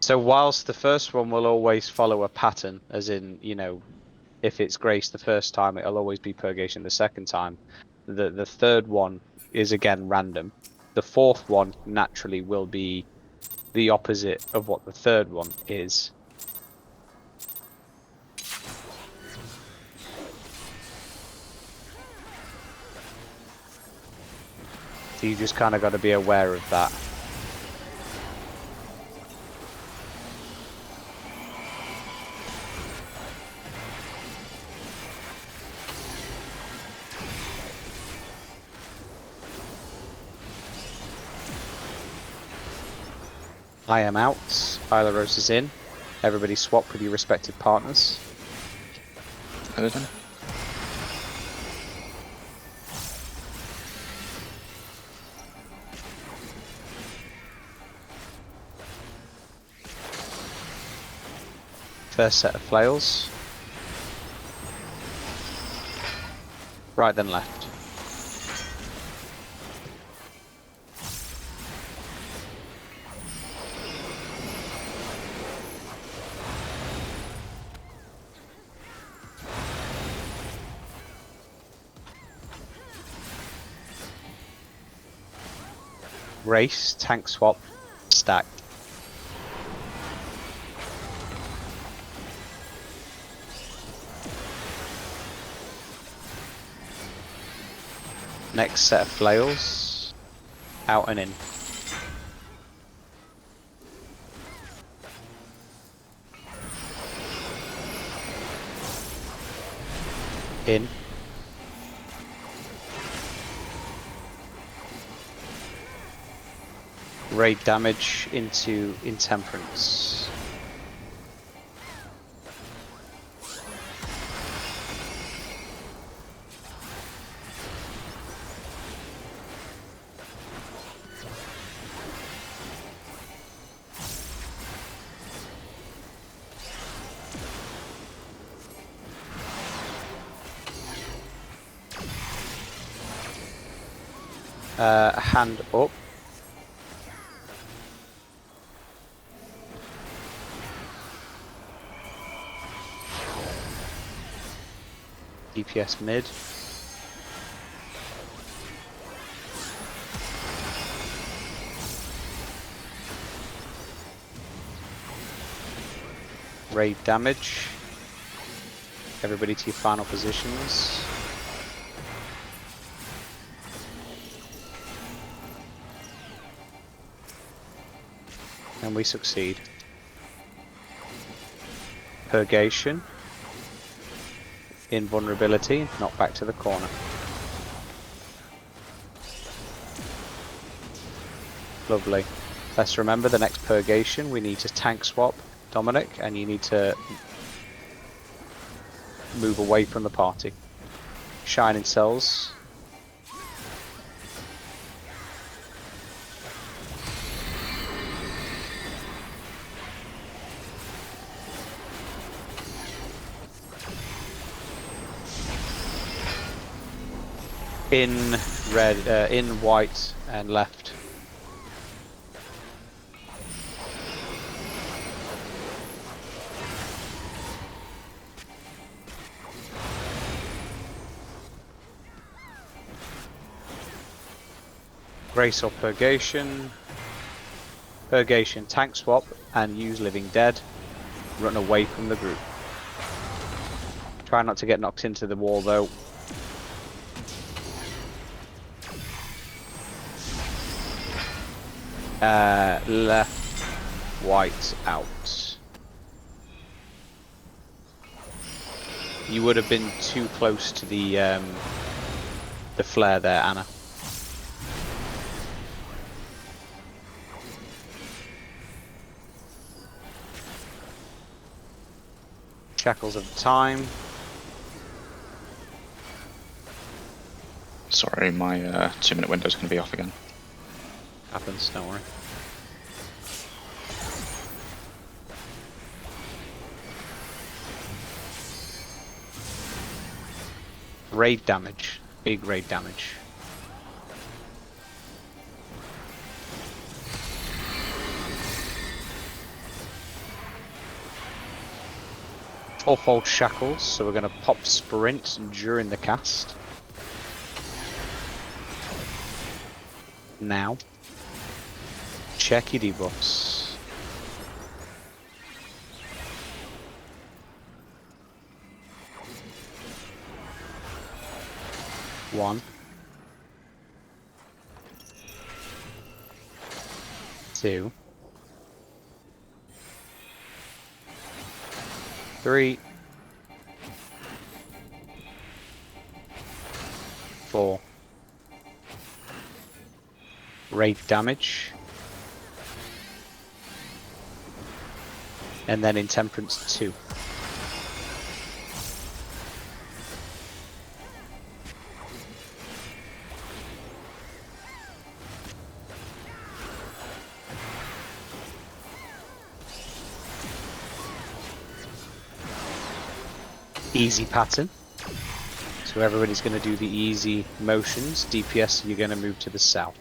So whilst the first one will always follow a pattern, as in, you know, if it's Grace the first time, it'll always be Purgation the second time. The third one is again random. The fourth one naturally will be the opposite of what the third one is. So you just kind of got to be aware of that. I am out. Hylaros is in. Everybody swap with your respective partners. Odin. First set of flails. Right then left. Race, tank swap, stack. Next set of flails, out and in. In. Raid damage into Intemperance. A hand up. DPS mid. Raid damage. Everybody to your final positions. And we succeed. Purgation. Invulnerability, knock back to the corner. Lovely. Let's remember the next purgation, we need to tank swap Dominic, and you need to move away from the party. Shining cells. In red, in white and left. Grace or Purgation. Purgation, tank swap and use Living Dead. Run away from the group. Try not to get knocked into the wall though. Left, white, out. You would have been too close to the flare there, Anna. Shackles of time. Sorry, my 2-minute window's going to be off again. Happens, don't worry. Raid damage. Big raid damage. Fourfold shackles, so we're going to pop sprint during the cast. Now. Check your debuffs. One. 2. 3. 4. Raid damage. And then Intemperance 2. Easy pattern. So everybody's going to do the easy motions. DPS, you're going to move to the south.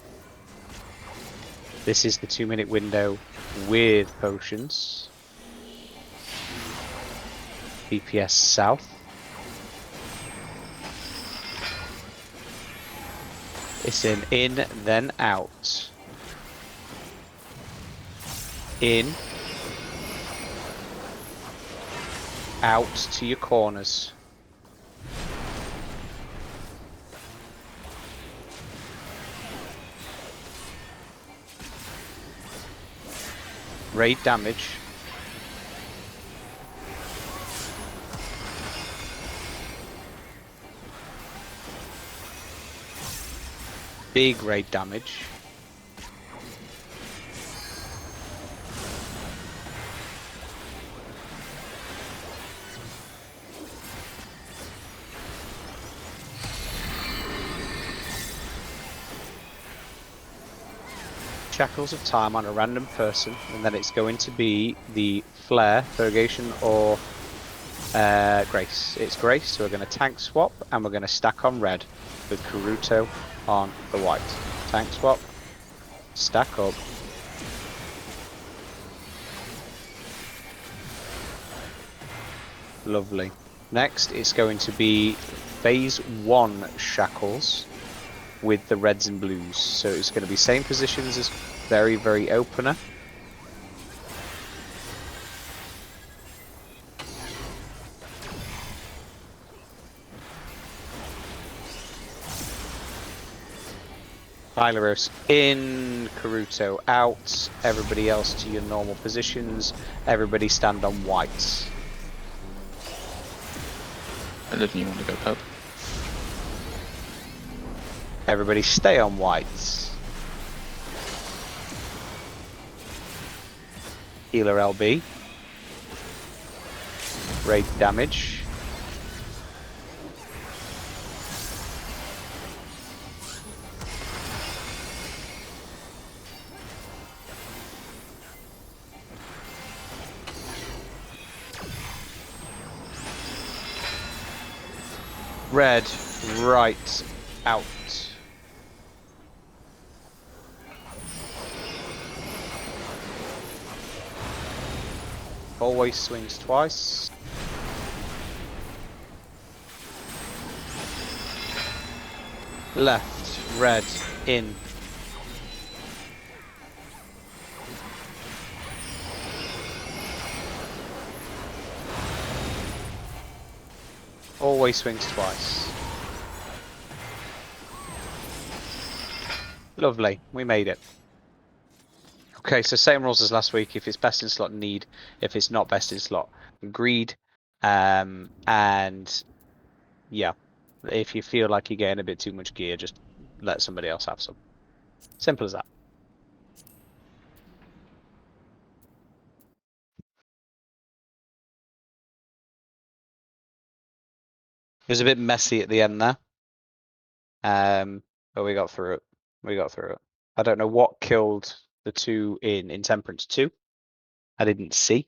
This is the 2-minute window with potions. DPS south. It's an in, then out. In. Out to your corners. Raid damage. Big raid damage. Shackles of time on a random person, and then it's going to be the flare, purgation, or grace. It's grace, so we're going to tank swap, and we're going to stack on red with Karuto on the white. Tank swap. Stack up. Lovely. Next, it's going to be phase 1 shackles with the reds and blues. So it's going to be same positions as very, very opener. Hyleros in, Karuto out, everybody else to your normal positions, everybody stand on whites. I didn't even want to go purple. Everybody stay on whites. Healer LB. Raid damage. Red, right, out. Always swings twice. Left, red, in. Always swings twice. Lovely, we made it. Okay, so same rules as last week. If it's best in slot, need. If it's not best in slot, greed. And yeah, if you feel like you're getting a bit too much gear, just let somebody else have some. Simple as that. It was a bit messy at the end there. But we got through it. We got through it. I don't know what killed the two in Intemperance 2. I didn't see.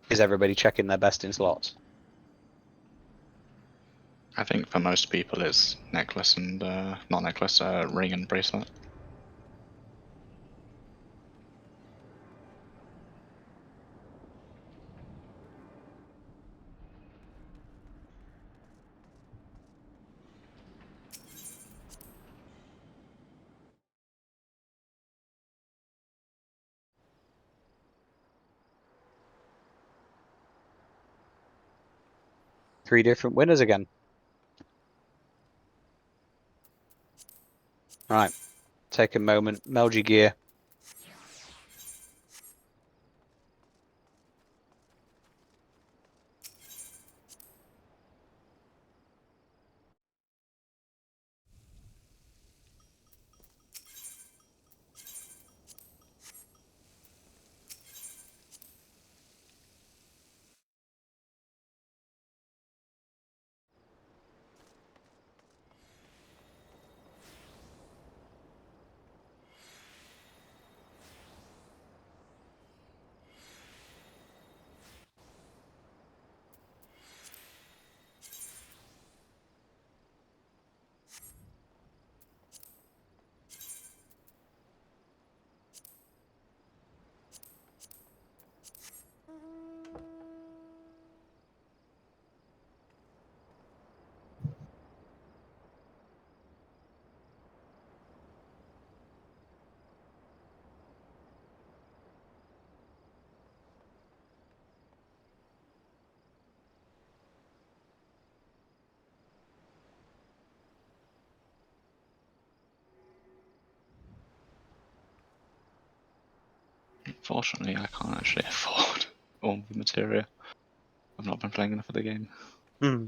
Is everybody checking their best in slots? I think for most people it's necklace and not necklace, ring and bracelet. Three different winners again. Right. Take a moment. Meld your gear. Unfortunately, I can't actually afford all the materia. I've not been playing enough of the game. Hmm.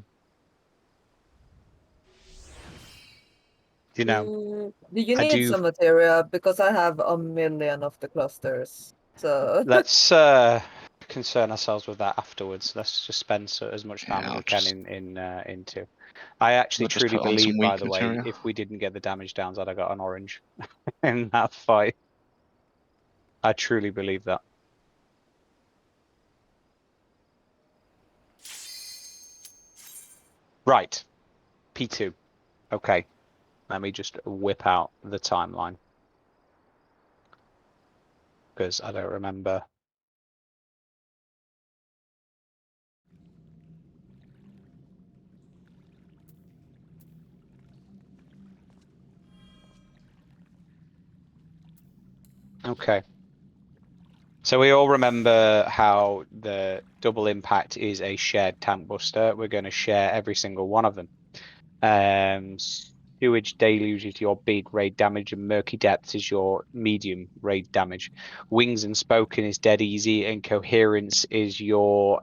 You know, Do you I need do. some material? Because I have a million of the clusters. So Let's concern ourselves with that afterwards. Let's just spend as much time Yeah, as I'll we can just, into. I actually I'll just truly put on some believe, by weak the way, material. if we didn't get the damage downs, I'd have got an orange in that fight. I truly believe that. Right. P2. Okay. Let me just whip out the timeline. Because I don't remember. Okay. So we all remember how the double impact is a shared tank buster. We're going to share every single one of them. Sewage deluge is your big raid damage, and murky depths is your medium raid damage. Wings and spoken is dead easy, and coherence is your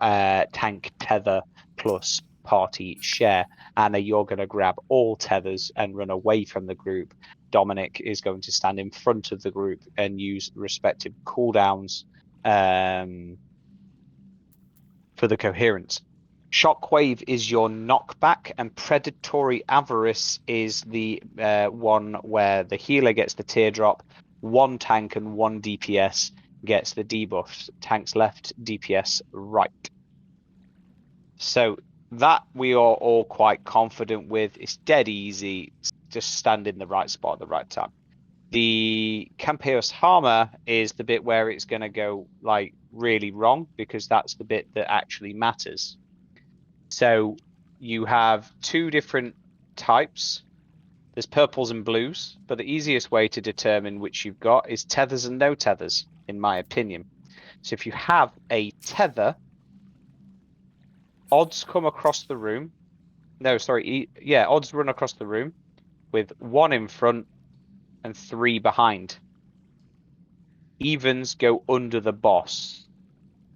tank tether plus party share. Anna, you're going to grab all tethers and run away from the group. Dominic is going to stand in front of the group and use respective cooldowns for the coherence. Shockwave is your knockback, and Predatory Avarice is the one where the healer gets the teardrop, one tank and one DPS gets the debuffs. Tanks left, DPS right. So that we are all quite confident with. It's dead easy. Just stand in the right spot at the right time. The Campeius Harmer is the bit where it's going to go like really wrong, because that's the bit that actually matters. So you have two different types. There's purples and blues, but the easiest way to determine which you've got is tethers and no tethers, in my opinion. So if you have a tether, odds come across the room. No, sorry. Yeah, odds run across the room with 1 in front and 3 behind. Evens go under the boss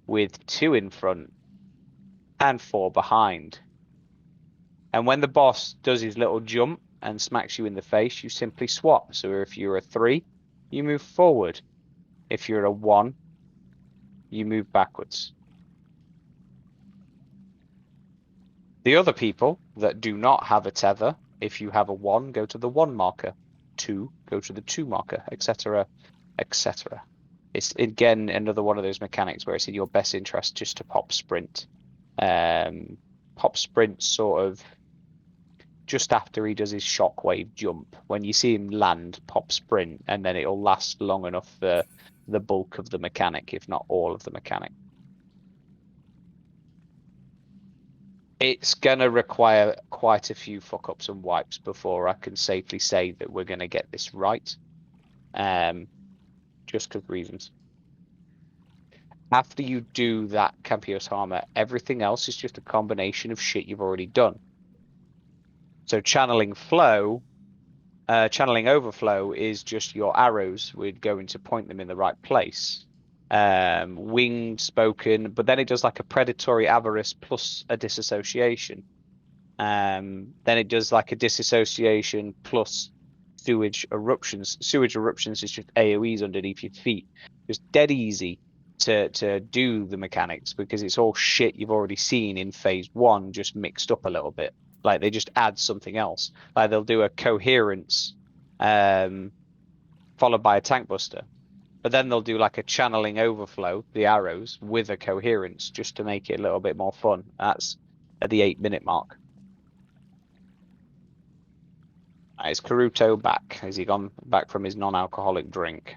with 2 in front and 4 behind. And when the boss does his little jump and smacks you in the face, you simply swap. So if you're a 3, you move forward. If you're a 1, you move backwards. The other people that do not have a tether, if you have a 1, go to the 1 marker. 2, go to the 2 marker, etc., etc. It's again another one of those mechanics where it's in your best interest just to pop sprint. Pop sprint sort of just after he does his shockwave jump. When you see him land, pop sprint, and then it'll last long enough for the bulk of the mechanic, if not all of the mechanic. It's going to require quite a few fuck ups and wipes before I can safely say that we're going to get this right. Just because reasons. After you do that Campeius Harmer, everything else is just a combination of shit you've already done. So channeling overflow is just your arrows. We're going to point them in the right place. Winged spoken, but then it does like a predatory avarice plus a disassociation. Then it does like a disassociation plus sewage eruptions. Sewage eruptions is just AoEs underneath your feet. It's dead easy to do the mechanics because it's all shit you've already seen in phase 1, just mixed up a little bit. Like they just add something else. Like they'll do a coherence followed by a tank buster. But then they'll do like a channeling overflow, the arrows, with a coherence just to make it a little bit more fun. That's at the 8-minute mark. Is Karuto back? Has he gone back from his non-alcoholic drink?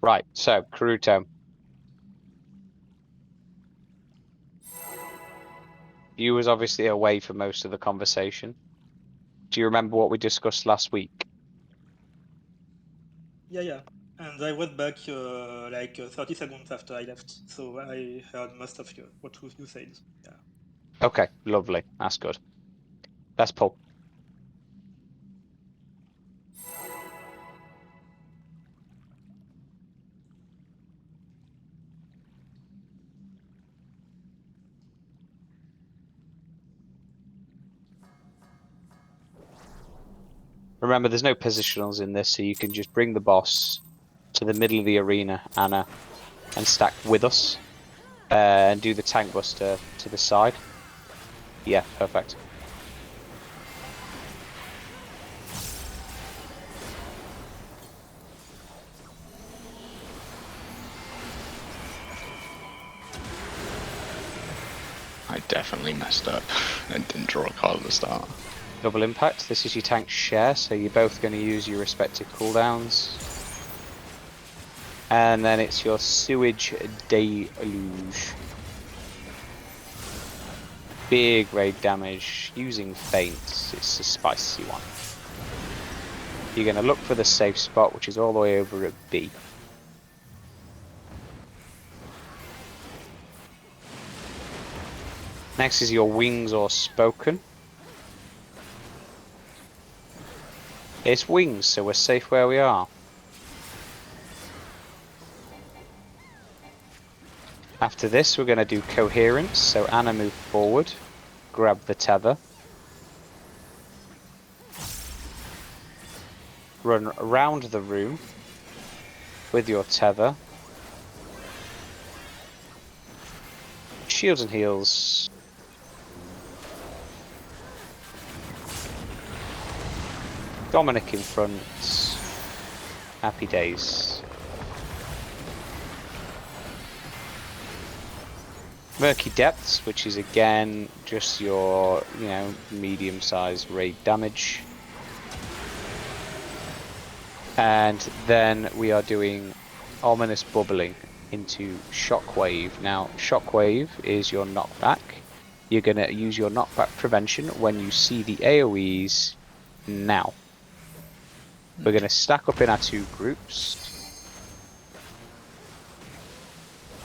Right, so Karuto. You was obviously away for most of the conversation. Do you remember what we discussed last week? Yeah, yeah. And I was back 30 seconds after I left, so I heard most of what you said. Yeah. Okay, lovely. That's good. Let's pull. Remember, there's no positionals in this, so you can just bring the boss to the middle of the arena, Anna, and stack with us, and do the tank buster to the side. Yeah, perfect. I definitely messed up and didn't draw a card at the start. Double impact. This is your tank share, so you're both going to use your respective cooldowns. And then it's your sewage deluge. Big raid damage using feints. It's a spicy one. You're going to look for the safe spot, which is all the way over at B. Next is your wings or spoken. It's wings, so we're safe where we are. After this, we're going to do coherence. So Anna, move forward, grab the tether, run around the room with your tether. Shields and heals. Dominic in front. Happy days. Murky Depths, which is again just your, medium-sized raid damage. And then we are doing Ominous Bubbling into Shockwave. Now, Shockwave is your knockback. You're going to use your knockback prevention when you see the AoEs now. We're going to stack up in our two groups.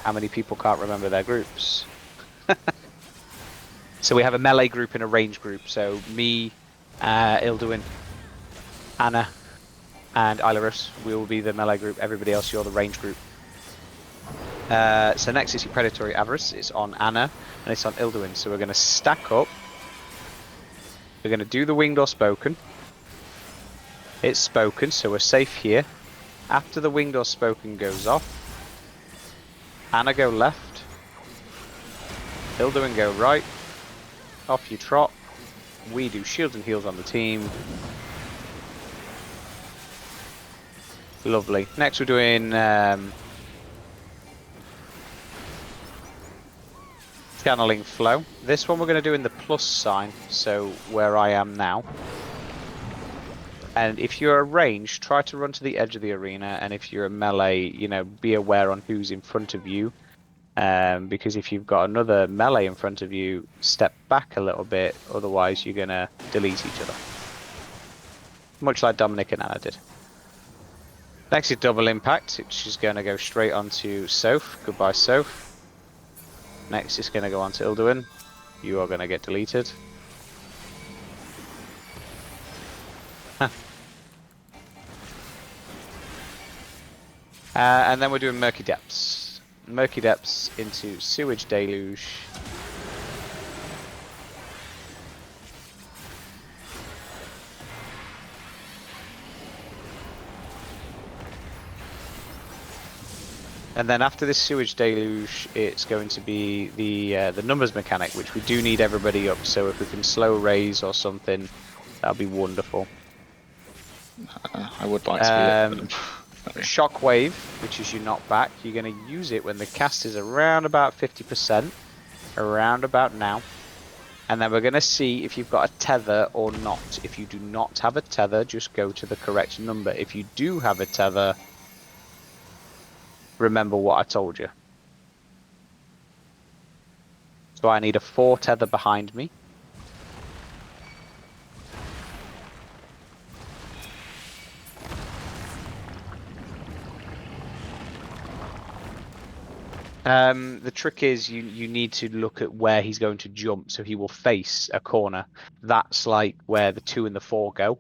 How many people can't remember their groups? So we have a melee group and a range group. So me, Ilduin, Anna, and Ilarus will be the melee group. Everybody else, you're the range group. So next is your Predatory Avarice. It's on Anna and it's on Ilduin. So we're going to stack up. We're going to do the winged or spoken. It's spoken, so we're safe here. After the winged or spoken goes off, Anna go left, Ilduin go right, off you trot. We do shields and heals on the team. Lovely. Next we're doing channeling flow. This one we're going to do in the plus sign, so where I am now. And if you're a range, try to run to the edge of the arena, and if you're a melee, be aware on who's in front of you. Because if you've got another melee in front of you, step back a little bit, otherwise you're going to delete each other. Much like Dominic and Anna did. Next is double impact, which is going to go straight onto Soph. Goodbye, Soph. Next is going to go on to Ilduin. You are going to get deleted. And then we're doing Murky Depths. Murky Depths into Sewage Deluge. And then after this Sewage Deluge, it's going to be the numbers mechanic, which we do need everybody up. So if we can slow raise or something, that'll be wonderful. I would like to be Shockwave, which is your knockback, you're going to use it when the cast is around about 50%, around about now. And then we're going to see if you've got a tether or not. If you do not have a tether, just go to the correct number. If you do have a tether, remember what I told you. So I need a 4 tether behind me. The trick is you need to look at where he's going to jump, so he will face a corner. That's like where the 2 and the 4 go.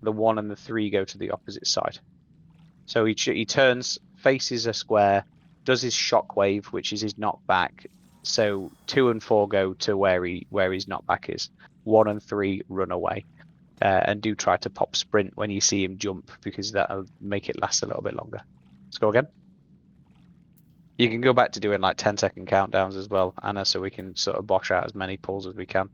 The 1 and the 3 go to the opposite side. So he turns, faces a square, does his shockwave, which is his knockback. So 2 and 4 go to where his knockback is. 1 and 3 run away. And do try to pop sprint when you see him jump, because that'll make it last a little bit longer. Let's go again. You can go back to doing like 10-second countdowns as well, Anna, so we can sort of bosh out as many pulls as we can.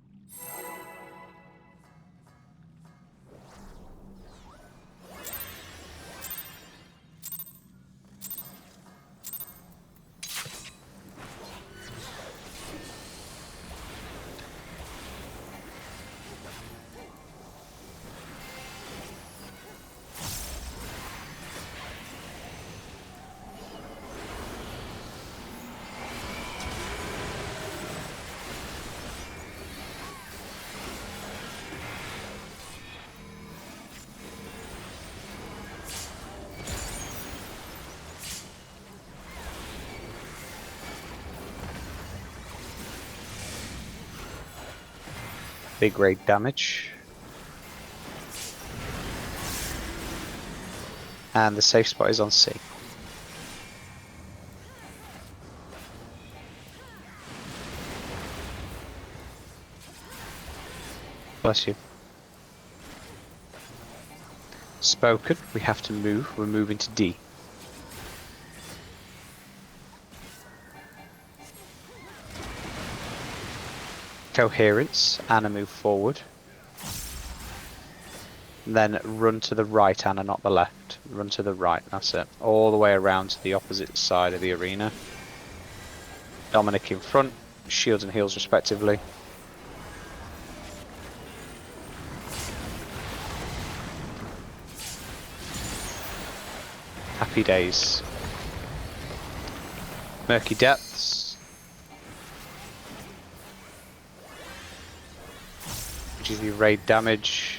Big raid damage. And the safe spot is on C. Bless you. Spoken, we have to move. We're moving to D. Coherence, Anna move forward. Then run to the right, Anna, not the left. Run to the right, that's it. All the way around to the opposite side of the arena. Dominic in front, shields and heals respectively. Happy days. Murky Depths. Which is the raid damage.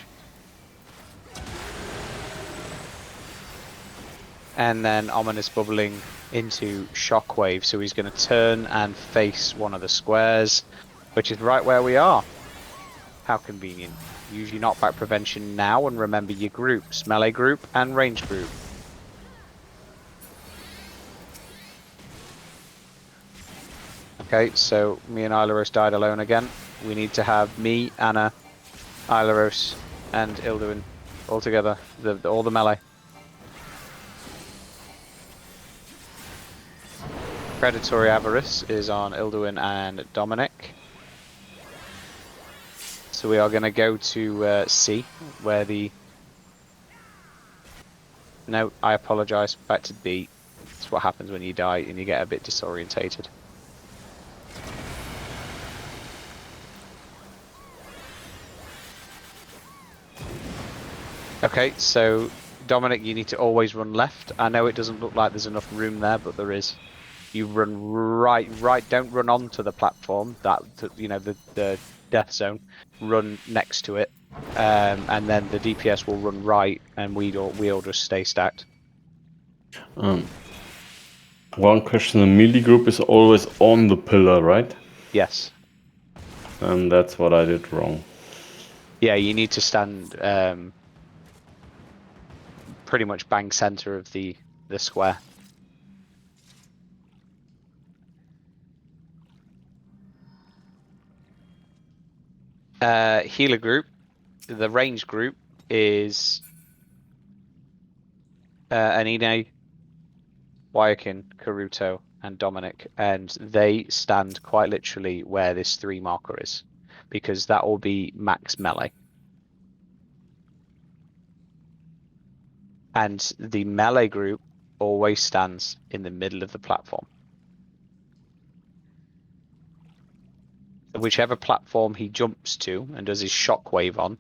And then Ominous Bubbling into Shockwave, so he's going to turn and face one of the squares, which is right where we are. How convenient. Use your knockback prevention now and remember your groups, melee group and range group. Okay, so me and Ilaros died alone again. We need to have me, Anna, Ilaros and Ilduin all together, all the melee. Predatory Avarice is on Ilduin and Dominic. So we are going to go to C, where the... No, I apologise, back to B. That's what happens when you die and you get a bit disorientated. Okay, so Dominic, you need to always run left. I know it doesn't look like there's enough room there, but there is. You run right, don't run onto the platform, that, you know, the death zone. Run next to it, and then the DPS will run right, and we all just stay stacked. One question, the melee group is always on the pillar, right? Yes. And that's what I did wrong. Yeah, you need to stand pretty much bang center of the square. Healer group, the range group is Anine, Wyakin, Karuto, and Dominic, and they stand quite literally where this 3 marker is, because that will be max melee. And the melee group always stands in the middle of the platform. Whichever platform he jumps to and does his shockwave on,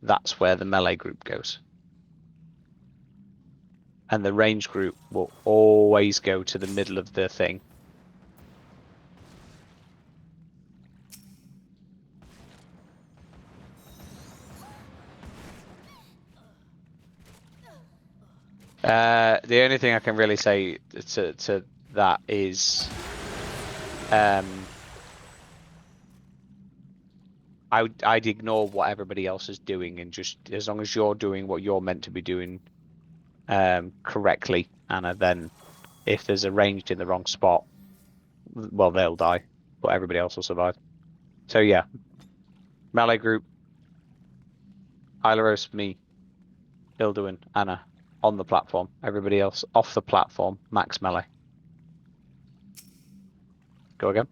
that's where the melee group goes. And the range group will always go to the middle of the thing. The only thing I can really say to that is I'd ignore what everybody else is doing and just as long as you're doing what you're meant to be doing correctly, Anna, then if there's a ranged in the wrong spot, well, they'll die, but everybody else will survive. So yeah, melee group, Hyleros, me, Ilduin, Anna on the platform. Everybody else off the platform, max melee. Go again.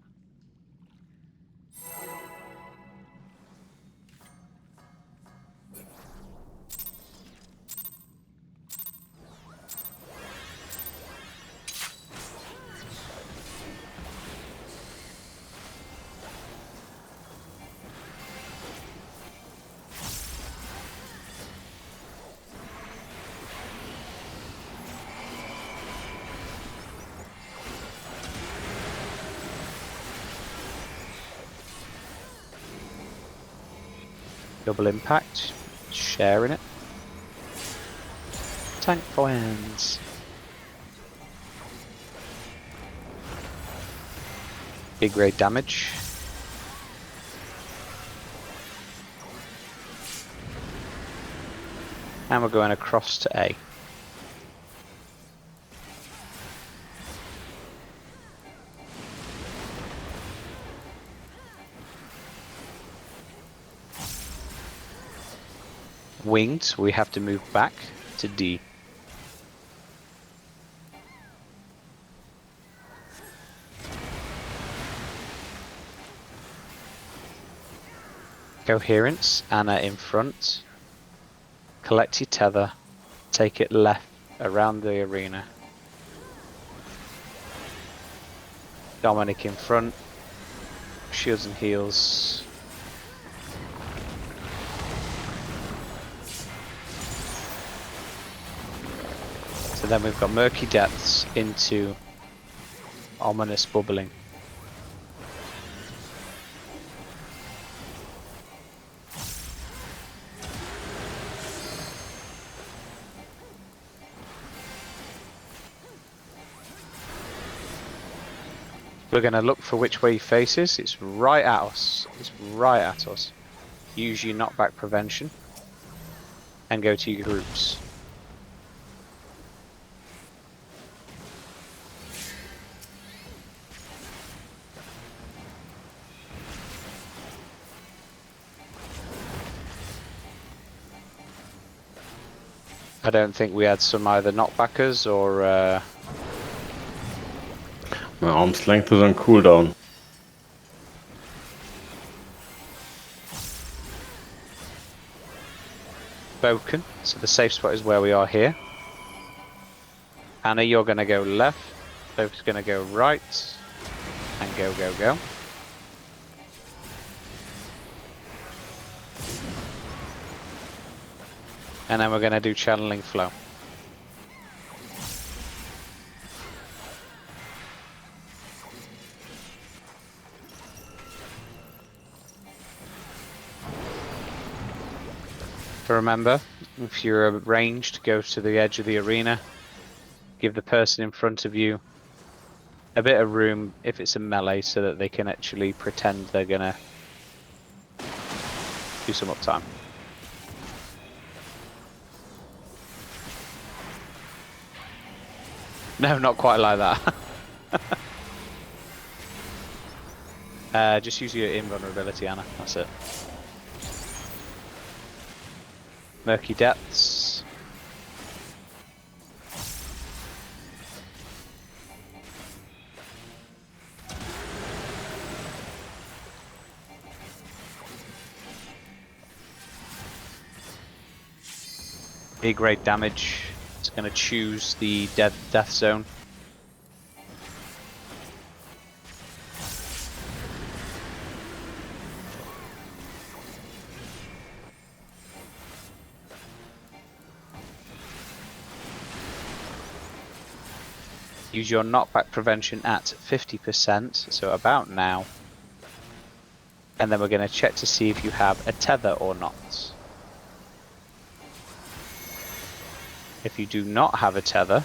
Double impact, sharing it. Tank for hands. Big raid damage. And we're going across to A. Winged, we have to move back to D. Coherence, Anna in front. Collect your tether, take it left around the arena. Dominic in front, shields and heals. So then we've got Murky Depths into Ominous Bubbling. We're going to look for which way he faces. It's right at us. It's right at us. Use your knockback prevention and go to your groups. I don't think we had some either knockbackers or My arm's length is on cooldown. spoken. So the safe spot is where we are here. Anna, you're going to go left. Sophie's going to go right. And go, go, go. And then we're going to do channeling flow. So remember, if you're ranged, go to the edge of the arena. Give the person in front of you a bit of room if it's a melee so that they can actually pretend they're going to do some uptime. No, not quite like that. Just use your invulnerability, Anna. That's it. Murky Depths. Big rate damage. It's going to choose the death zone. Use your knockback prevention at 50%, so about now. And then we're going to check to see if you have a tether or not. If you do not have a tether,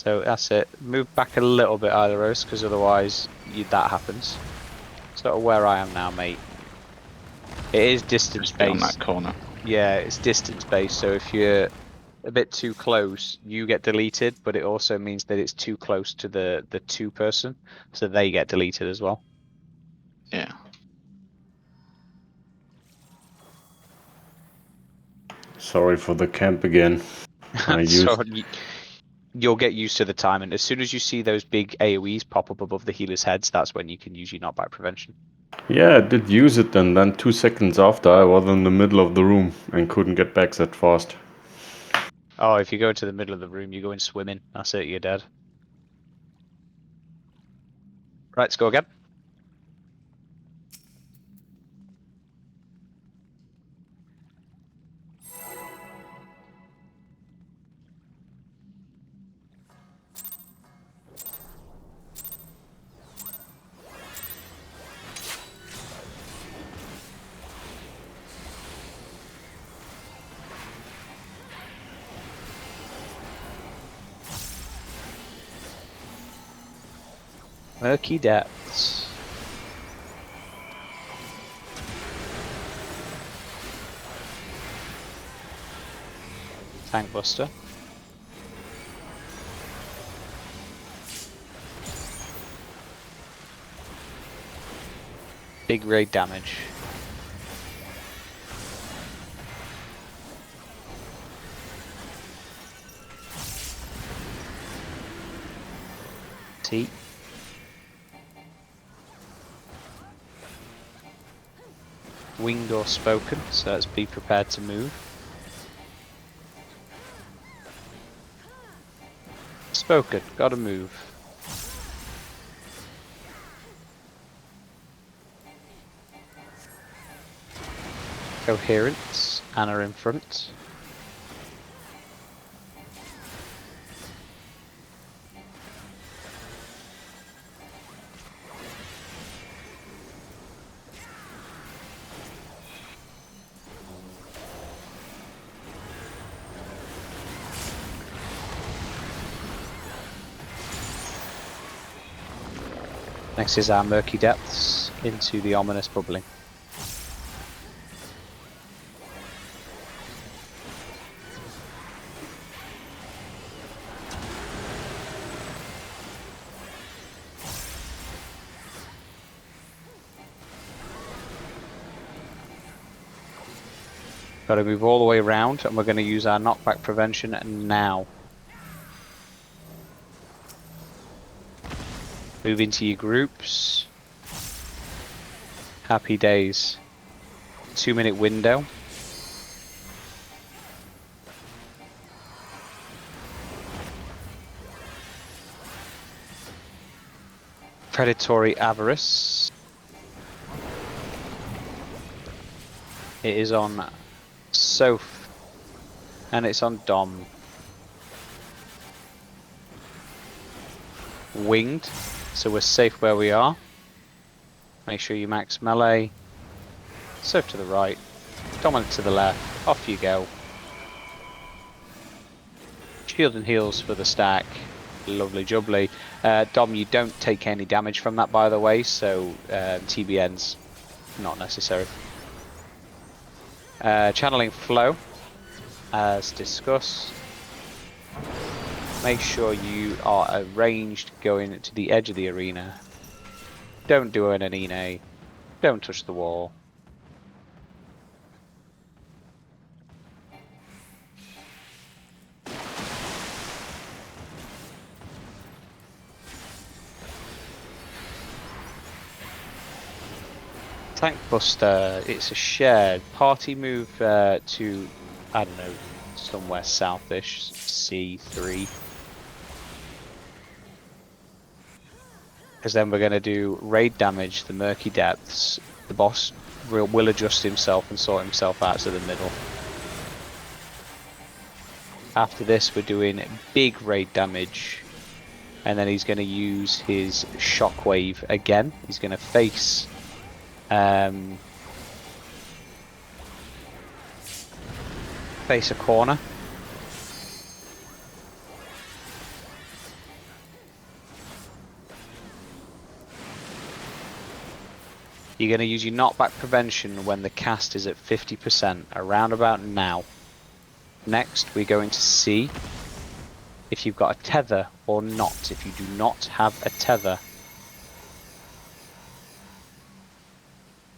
So that's it. Move back a little bit, Ileros, because otherwise that happens. Sort of where I am now, mate. It is distance Just be on that based. corner. Yeah, it's distance based. So if you're a bit too close, you get deleted, but it also means that it's too close to the two person, so they get deleted as well. Yeah. Sorry for the camp again. So you'll get used to the time, and as soon as you see those big AoEs pop up above the healers' heads, that's when you can use your knockback prevention. Yeah, I did use it, and then 2 seconds after I was in the middle of the room and couldn't get back that fast. Oh, if you go into the middle of the room, you go in swimming. That's it, you're dead. Right, let's go again. Murky depths. Tank buster. Big raid damage. T. Winged or spoken, so let's be prepared to move. Spoken, gotta move. Coherence, Anna in front. Next is our murky depths into the ominous bubbling. Got to move all the way around, and we're going to use our knockback prevention now. Move into your groups. Happy days. 2-minute window. Predatory avarice. It is on Soph, and it's on Dom. Winged, so we're safe where we are. Make sure you max melee. Soph to the right, Dominant to the left. Off you go. Shield and heals for the stack. Lovely jubbly. Dom, you don't take any damage from that, by the way, so TBN's not necessary. Channeling flow, as discussed. Make sure you are arranged going to the edge of the arena. Don't do an Anine. Don't touch the wall. Tank Buster, it's a shared party move to, I don't know, somewhere southish, C3. Because then we're going to do raid damage, the murky depths. The boss will adjust himself and sort himself out to the middle. After this we're doing big raid damage. And then he's going to use his shockwave again. He's going to face a corner. You're going to use your knockback prevention when the cast is at 50%, around about now. Next, we're going to see if you've got a tether or not. If you do not have a tether,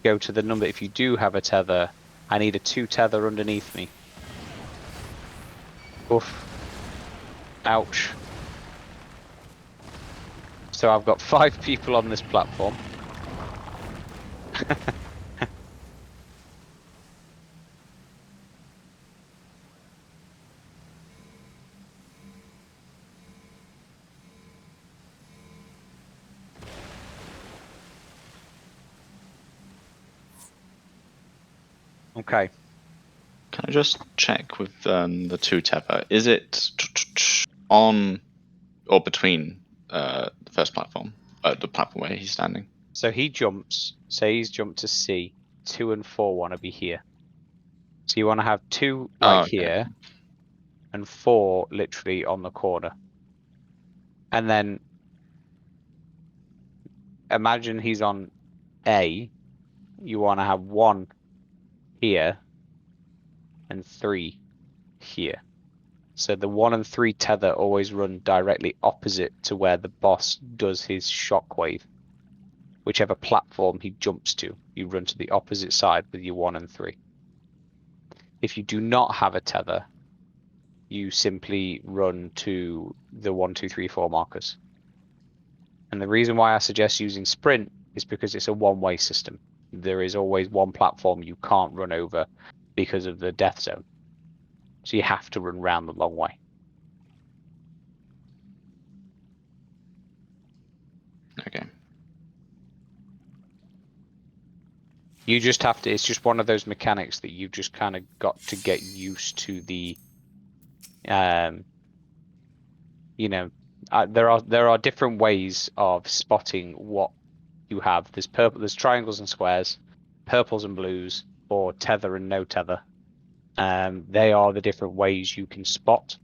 go to the number. If you do have a tether, I need a 2 tether underneath me. Oof. Ouch. So I've got 5 people on this platform. Okay. Can I just check with the 2 tether? Is it on or between the first platform, the platform where he's standing? So he jumps. Say he's jumped to C. 2 and 4 want to be here. So you want to have 2 like okay. here, and 4 literally on the corner. And then imagine he's on A. You want to have 1 here and 3 here. So the 1 and 3 tether always run directly opposite to where the boss does his shockwave. Whichever platform he jumps to, you run to the opposite side with your 1 and 3. If you do not have a tether, you simply run to the 1, 2, 3, 4 markers. And the reason why I suggest using sprint is because it's a one-way system. There is always one platform you can't run over because of the death zone. So you have to run round the long way. Okay. You just have to, it's just one of those mechanics that you've just kind of got to get used to the, you know, there are different ways of spotting what you have. There's triangles and squares, purples and blues, or tether and no tether. They are the different ways you can spot.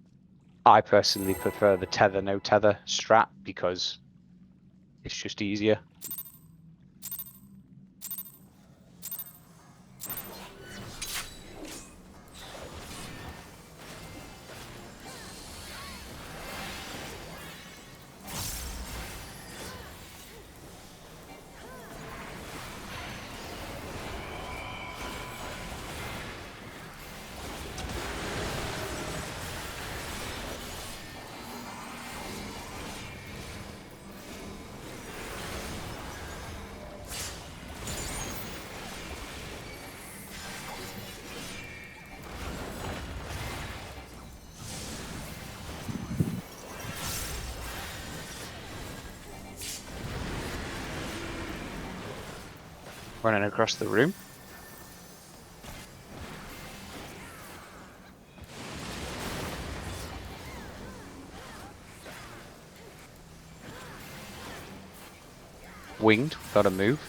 I personally prefer the tether no tether strat because it's just easier. Running across the room. Winged, gotta move.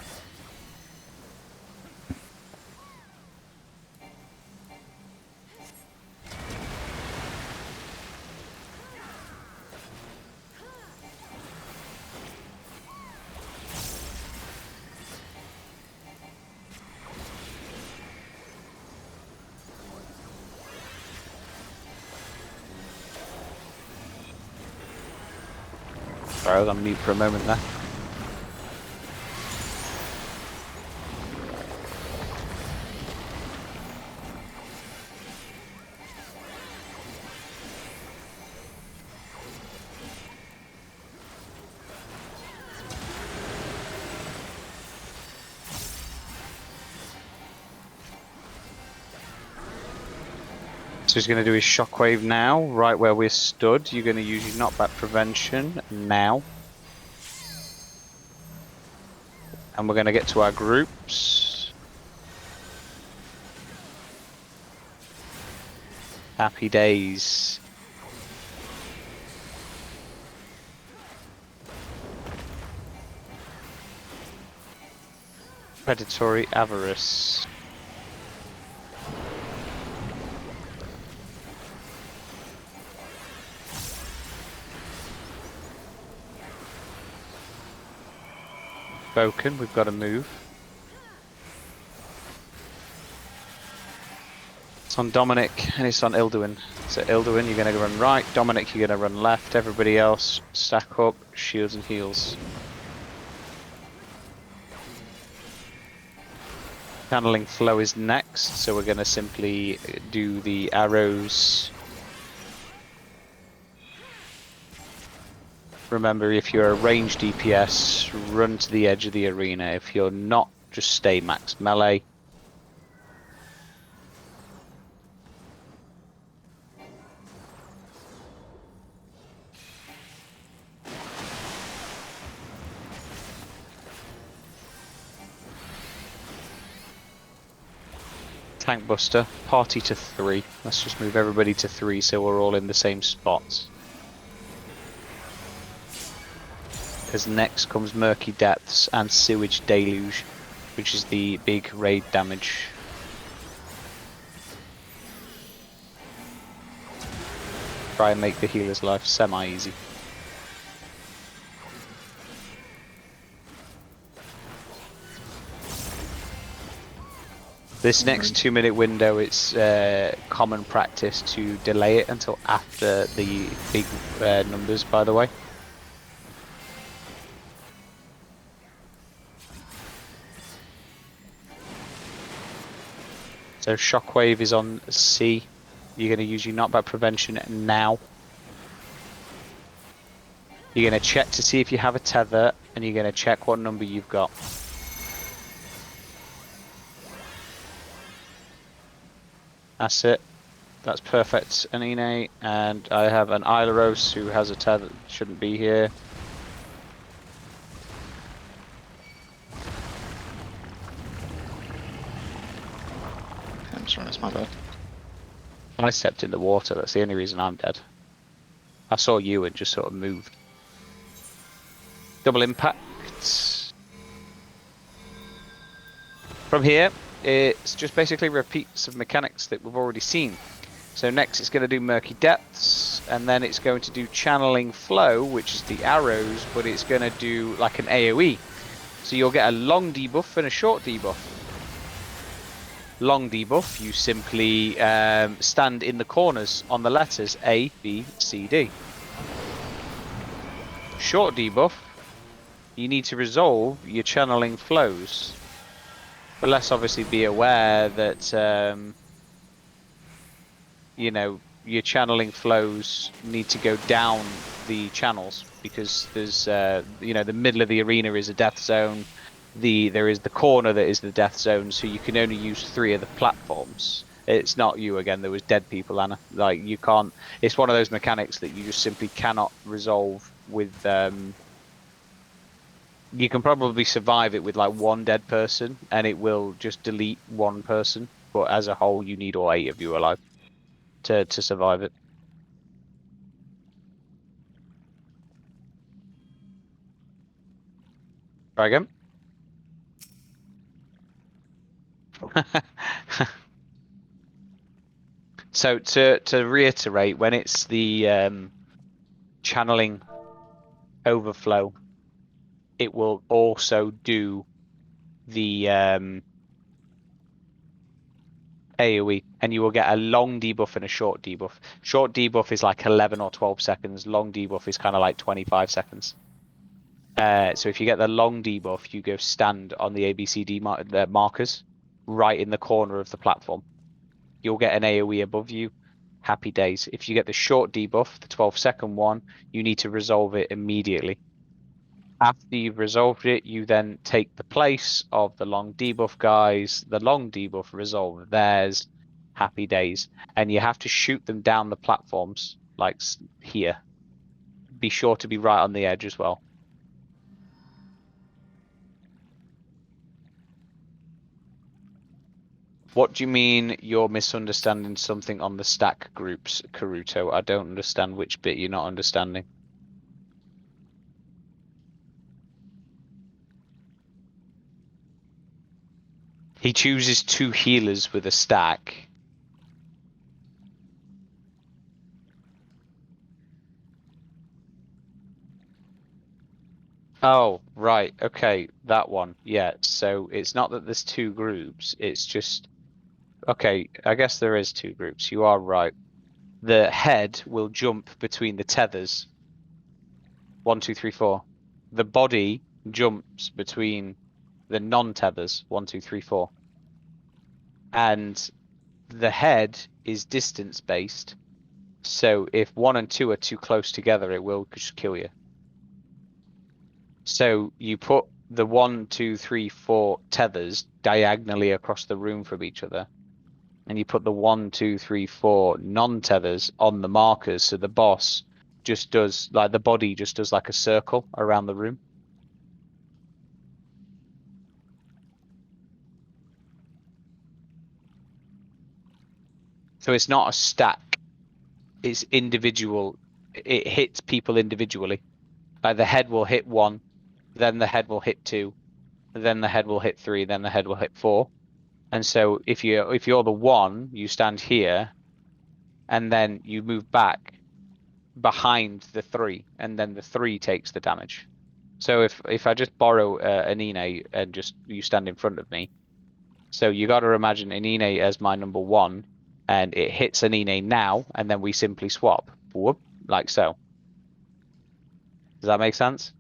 Sorry, I was on mute for a moment there. So he's going to do his shockwave now, right where we're stood. You're going to use your knockback prevention now. And we're going to get to our groups. Happy days. Predatory avarice. Spoken, we've got to move. It's on Dominic and it's on Ilduin. So Ilduin, you're going to run right. Dominic, you're going to run left. Everybody else, stack up, shields and heals. Channeling flow is next, so we're going to simply do the arrows. Remember, if you're a ranged DPS, run to the edge of the arena. If you're not, just stay max melee. Tank Buster, party to 3. Let's just move everybody to 3 so we're all in the same spots. Because next comes Murky Depths and Sewage Deluge, which is the big raid damage. Try and make the healer's life semi-easy. This next 2-minute window, it's common practice to delay it until after the big numbers, by the way. So Shockwave is on C. You're going to use your knockback prevention now. You're going to check to see if you have a tether, and you're going to check what number you've got. That's it. That's perfect, Anine. And I have an Aileros who has a tether, shouldn't be here. I'm sorry, that's my bad. I stepped in the water, that's the only reason I'm dead. I saw you and just sort of moved. Double impact. From here, it's just basically repeats of mechanics that we've already seen. So next it's going to do Murky Depths, and then it's going to do Channeling Flow, which is the arrows, but it's going to do like an AoE. So you'll get a long debuff and a short debuff. Long debuff, you simply stand in the corners on the letters A, B, C, D. Short debuff, you need to resolve your channeling flows. But let's obviously be aware that, you know, your channeling flows need to go down the channels because there's, you know, the middle of the arena is a death zone. There is the corner that is the death zone, so you can only use 3 of the platforms. It's not you again. There was dead people, Anna. Like you can't. It's one of those mechanics that you just simply cannot resolve with. You can probably survive it with like 1 dead person, and it will just delete 1 person. But as a whole, you need all 8 of you alive to survive it. Try again. So to reiterate, when it's the channeling overflow, it will also do the AoE, and you will get a long debuff and a short debuff. Short debuff is like 11 or 12 seconds. Long debuff is kind of like 25 seconds. So if you get the long debuff, you go stand on the ABCD markers right in the corner of the platform. You'll get an AoE above you. Happy days. If you get the short debuff, the 12-second one, you need to resolve it immediately. After you've resolved it, you then take the place of the long debuff guys. The long debuff resolve theirs. Happy days. And you have to shoot them down the platforms, like here. Be sure to be right on the edge as well. What do you mean you're misunderstanding something on the stack groups, Karuto? I don't understand which bit you're not understanding. He chooses 2 healers with a stack. Oh, right. Okay, that one. Yeah, so it's not that there's 2 groups. It's just Okay, I guess there is 2 groups. You are right. The head will jump between the tethers. 1, 2, 3, 4. The body jumps between the non-tethers. 1, 2, 3, 4. And the head is distance based. So if 1 and 2 are too close together, it will just kill you. So you put the 1, 2, 3, 4 tethers diagonally across the room from each other. And you put the 1, 2, 3, 4 non-tethers on the markers. So the boss just does, like, the body just does like a circle around the room. So it's not a stack. It's individual. It hits people individually. Like the head will hit 1, then the head will hit 2, then the head will hit 3, then the head will hit 4. And so if you're the 1, you stand here, and then you move back behind the 3, and then the 3 takes the damage. So if I just borrow an Ine and just you stand in front of me, so you got to imagine an Ine as my number 1, and it hits an Ine now, and then we simply swap, whoop, like so. Does that make sense?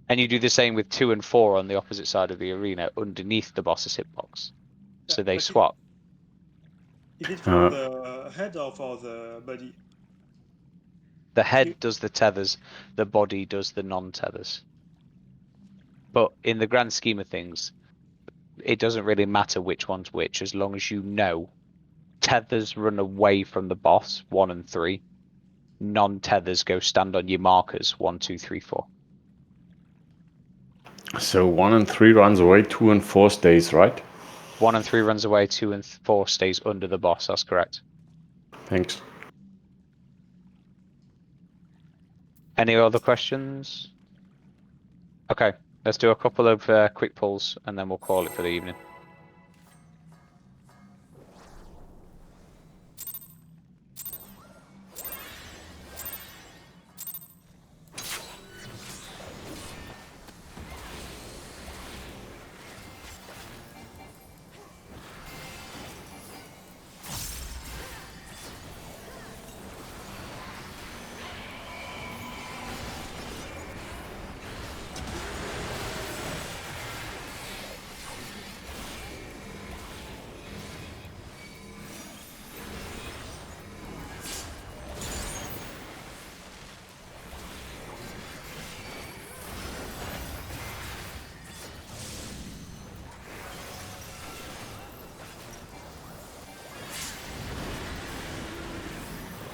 And you do the same with 2 and 4 on the opposite side of the arena, underneath the boss's hitbox. Yeah, So they but swap. is it for the head or for the body? The head You- does the tethers, the body does the non-tethers. But in the grand scheme of things, it doesn't really matter which one's which, as long as you know tethers run away from the boss, 1 and 3. Non-tethers go stand on your markers, 1, 2, 3, 4. So 1 and 3 runs away, 2 and 4 stays, right? 1 and 3 runs away, 2 and 4 stays under the boss. That's correct. Thanks. Any other questions? Okay, let's do a couple of quick pulls, and then we'll call it for the evening.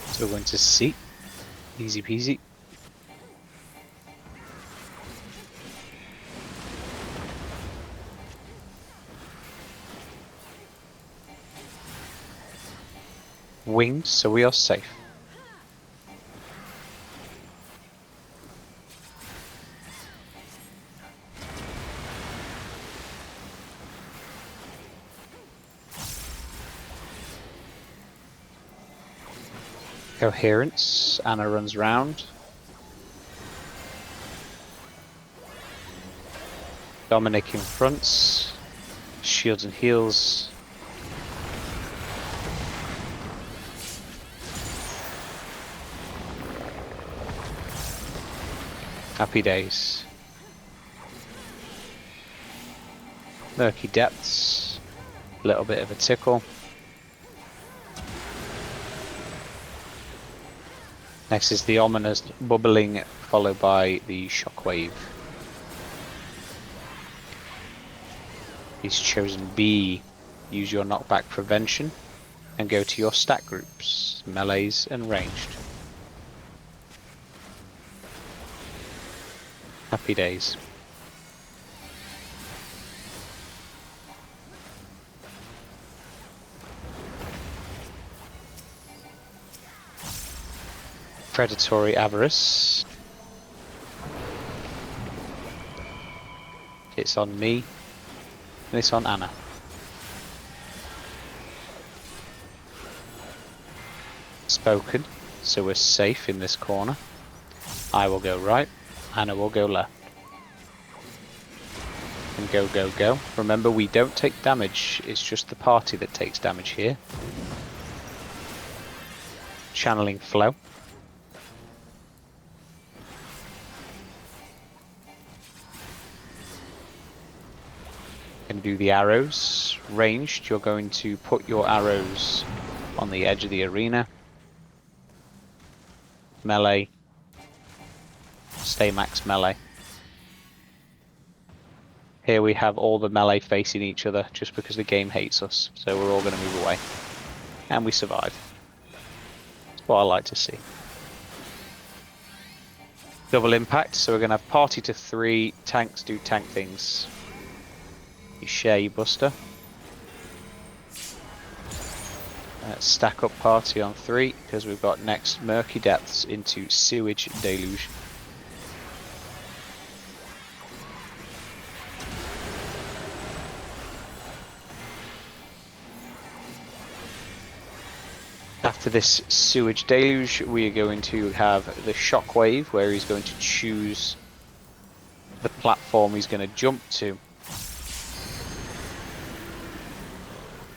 So we're going to C. Easy peasy. Winged, so we are safe. Coherence. Anna runs round. Dominic in fronts. Shields and heals. Happy days. Murky depths. A little bit of a tickle. Next is the ominous bubbling, followed by the shockwave. He's chosen B. Use your knockback prevention and go to your stack groups, melees and ranged. Happy days. Predatory avarice. It's on me. And it's on Anna. Spoken, so we're safe in this corner. I will go right, Anna will go left. And go, go, go. Remember, we don't take damage. It's just the party that takes damage here. Channeling flow. Going to do the arrows. Ranged, you're going to put your arrows on the edge of the arena. Melee. Stay max melee. Here we have all the melee facing each other just because the game hates us. So we're all going to move away. And we survive. That's what I like to see. Double impact, so we're going to have party to 3, tanks do tank things. You share your buster. Stack up party on 3, because we've got next Murky Depths into Sewage Deluge. After this Sewage Deluge, we are going to have the Shockwave, where he's going to choose the platform he's going to jump to.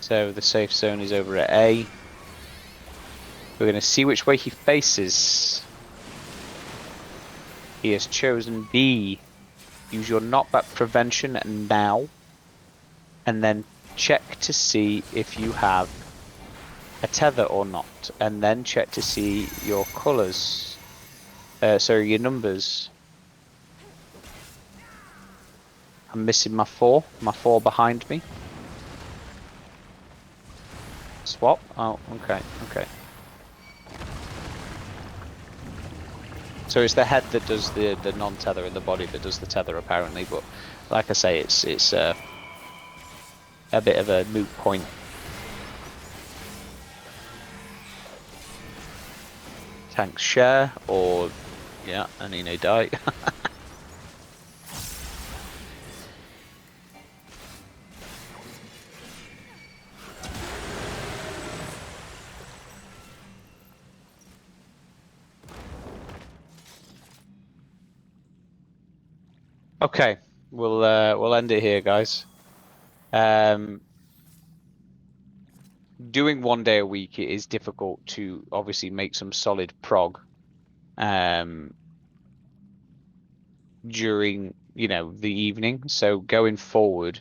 So the safe zone is over at A. We're going to see which way he faces. He has chosen B. Use your knockback prevention now. And then check to see if you have a tether or not. And then check to see your colours. Sorry, your numbers. I'm missing my 4. My 4 behind me. Swap? Oh, okay, okay. So it's the head that does the non-tether and the body that does the tether apparently, but like I say, it's a bit of a moot point. Tanks share, or yeah, and Ine die. Okay, we'll end it here, guys. Doing 1 day a week, it is difficult to obviously make some solid prog during, you know, the evening. So going forward,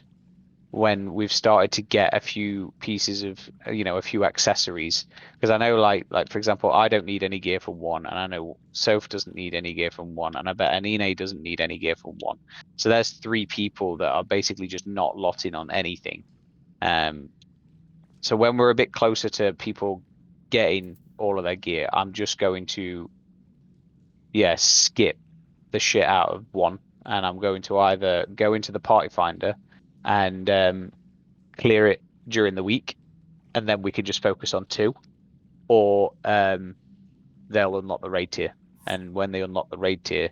when we've started to get a few pieces of, you know, a few accessories, because I know like for example, I don't need any gear from 1, and I know Soph doesn't need any gear from 1, and I bet Anine doesn't need any gear from 1. So there's 3 people that are basically just not lotting on anything. So when we're a bit closer to people getting all of their gear, I'm just going to, yeah, skip the shit out of 1, and I'm going to either go into the party finder and clear it during the week, and then we can just focus on 2, or they'll unlock the raid tier, and when they unlock the raid tier,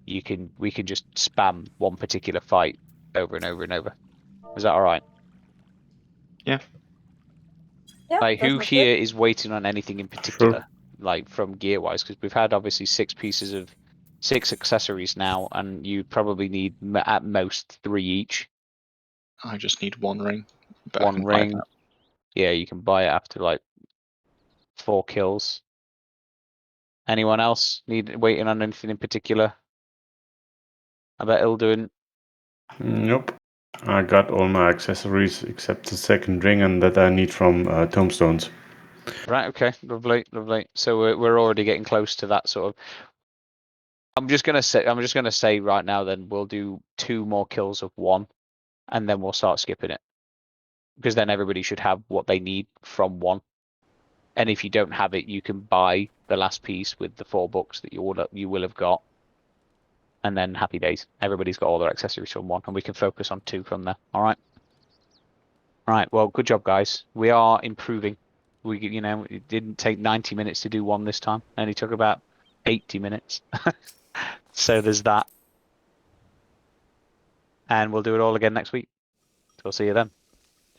we can just spam one particular fight over and over and over. Is that all right? Yeah, Like, that who sounds here good. is waiting on anything in particular, like from gear wise? Because we've had obviously 6 accessories now, and you probably need at most 3 each. I just need 1 ring, but I 1 can buy ring. that. Yeah, you can buy it after like 4 kills. Anyone else waiting on anything in particular? I bet Ilduin. Nope. I got all my accessories except the 2nd ring, and that I need from tombstones. Right. Okay. Lovely. Lovely. So we're already getting close to that sort of. I'm just gonna say right now. Then we'll do 2 more kills of 1, and then we'll start skipping it, because then everybody should have what they need from 1. And if you don't have it, you can buy the last piece with the 4 books that you will have got, and then happy days. Everybody's got all their accessories from 1, and we can focus on 2 from there. All right. All right. Well, good job, guys. We are improving. It didn't take 90 minutes to do 1 this time. It only took about 80 minutes. So there's that. And we'll do it all again next week. So we'll see you then.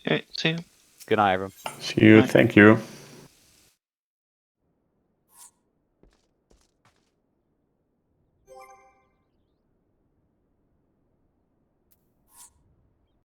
Yeah, see you. Good night, everyone. See you. Bye. Thank you.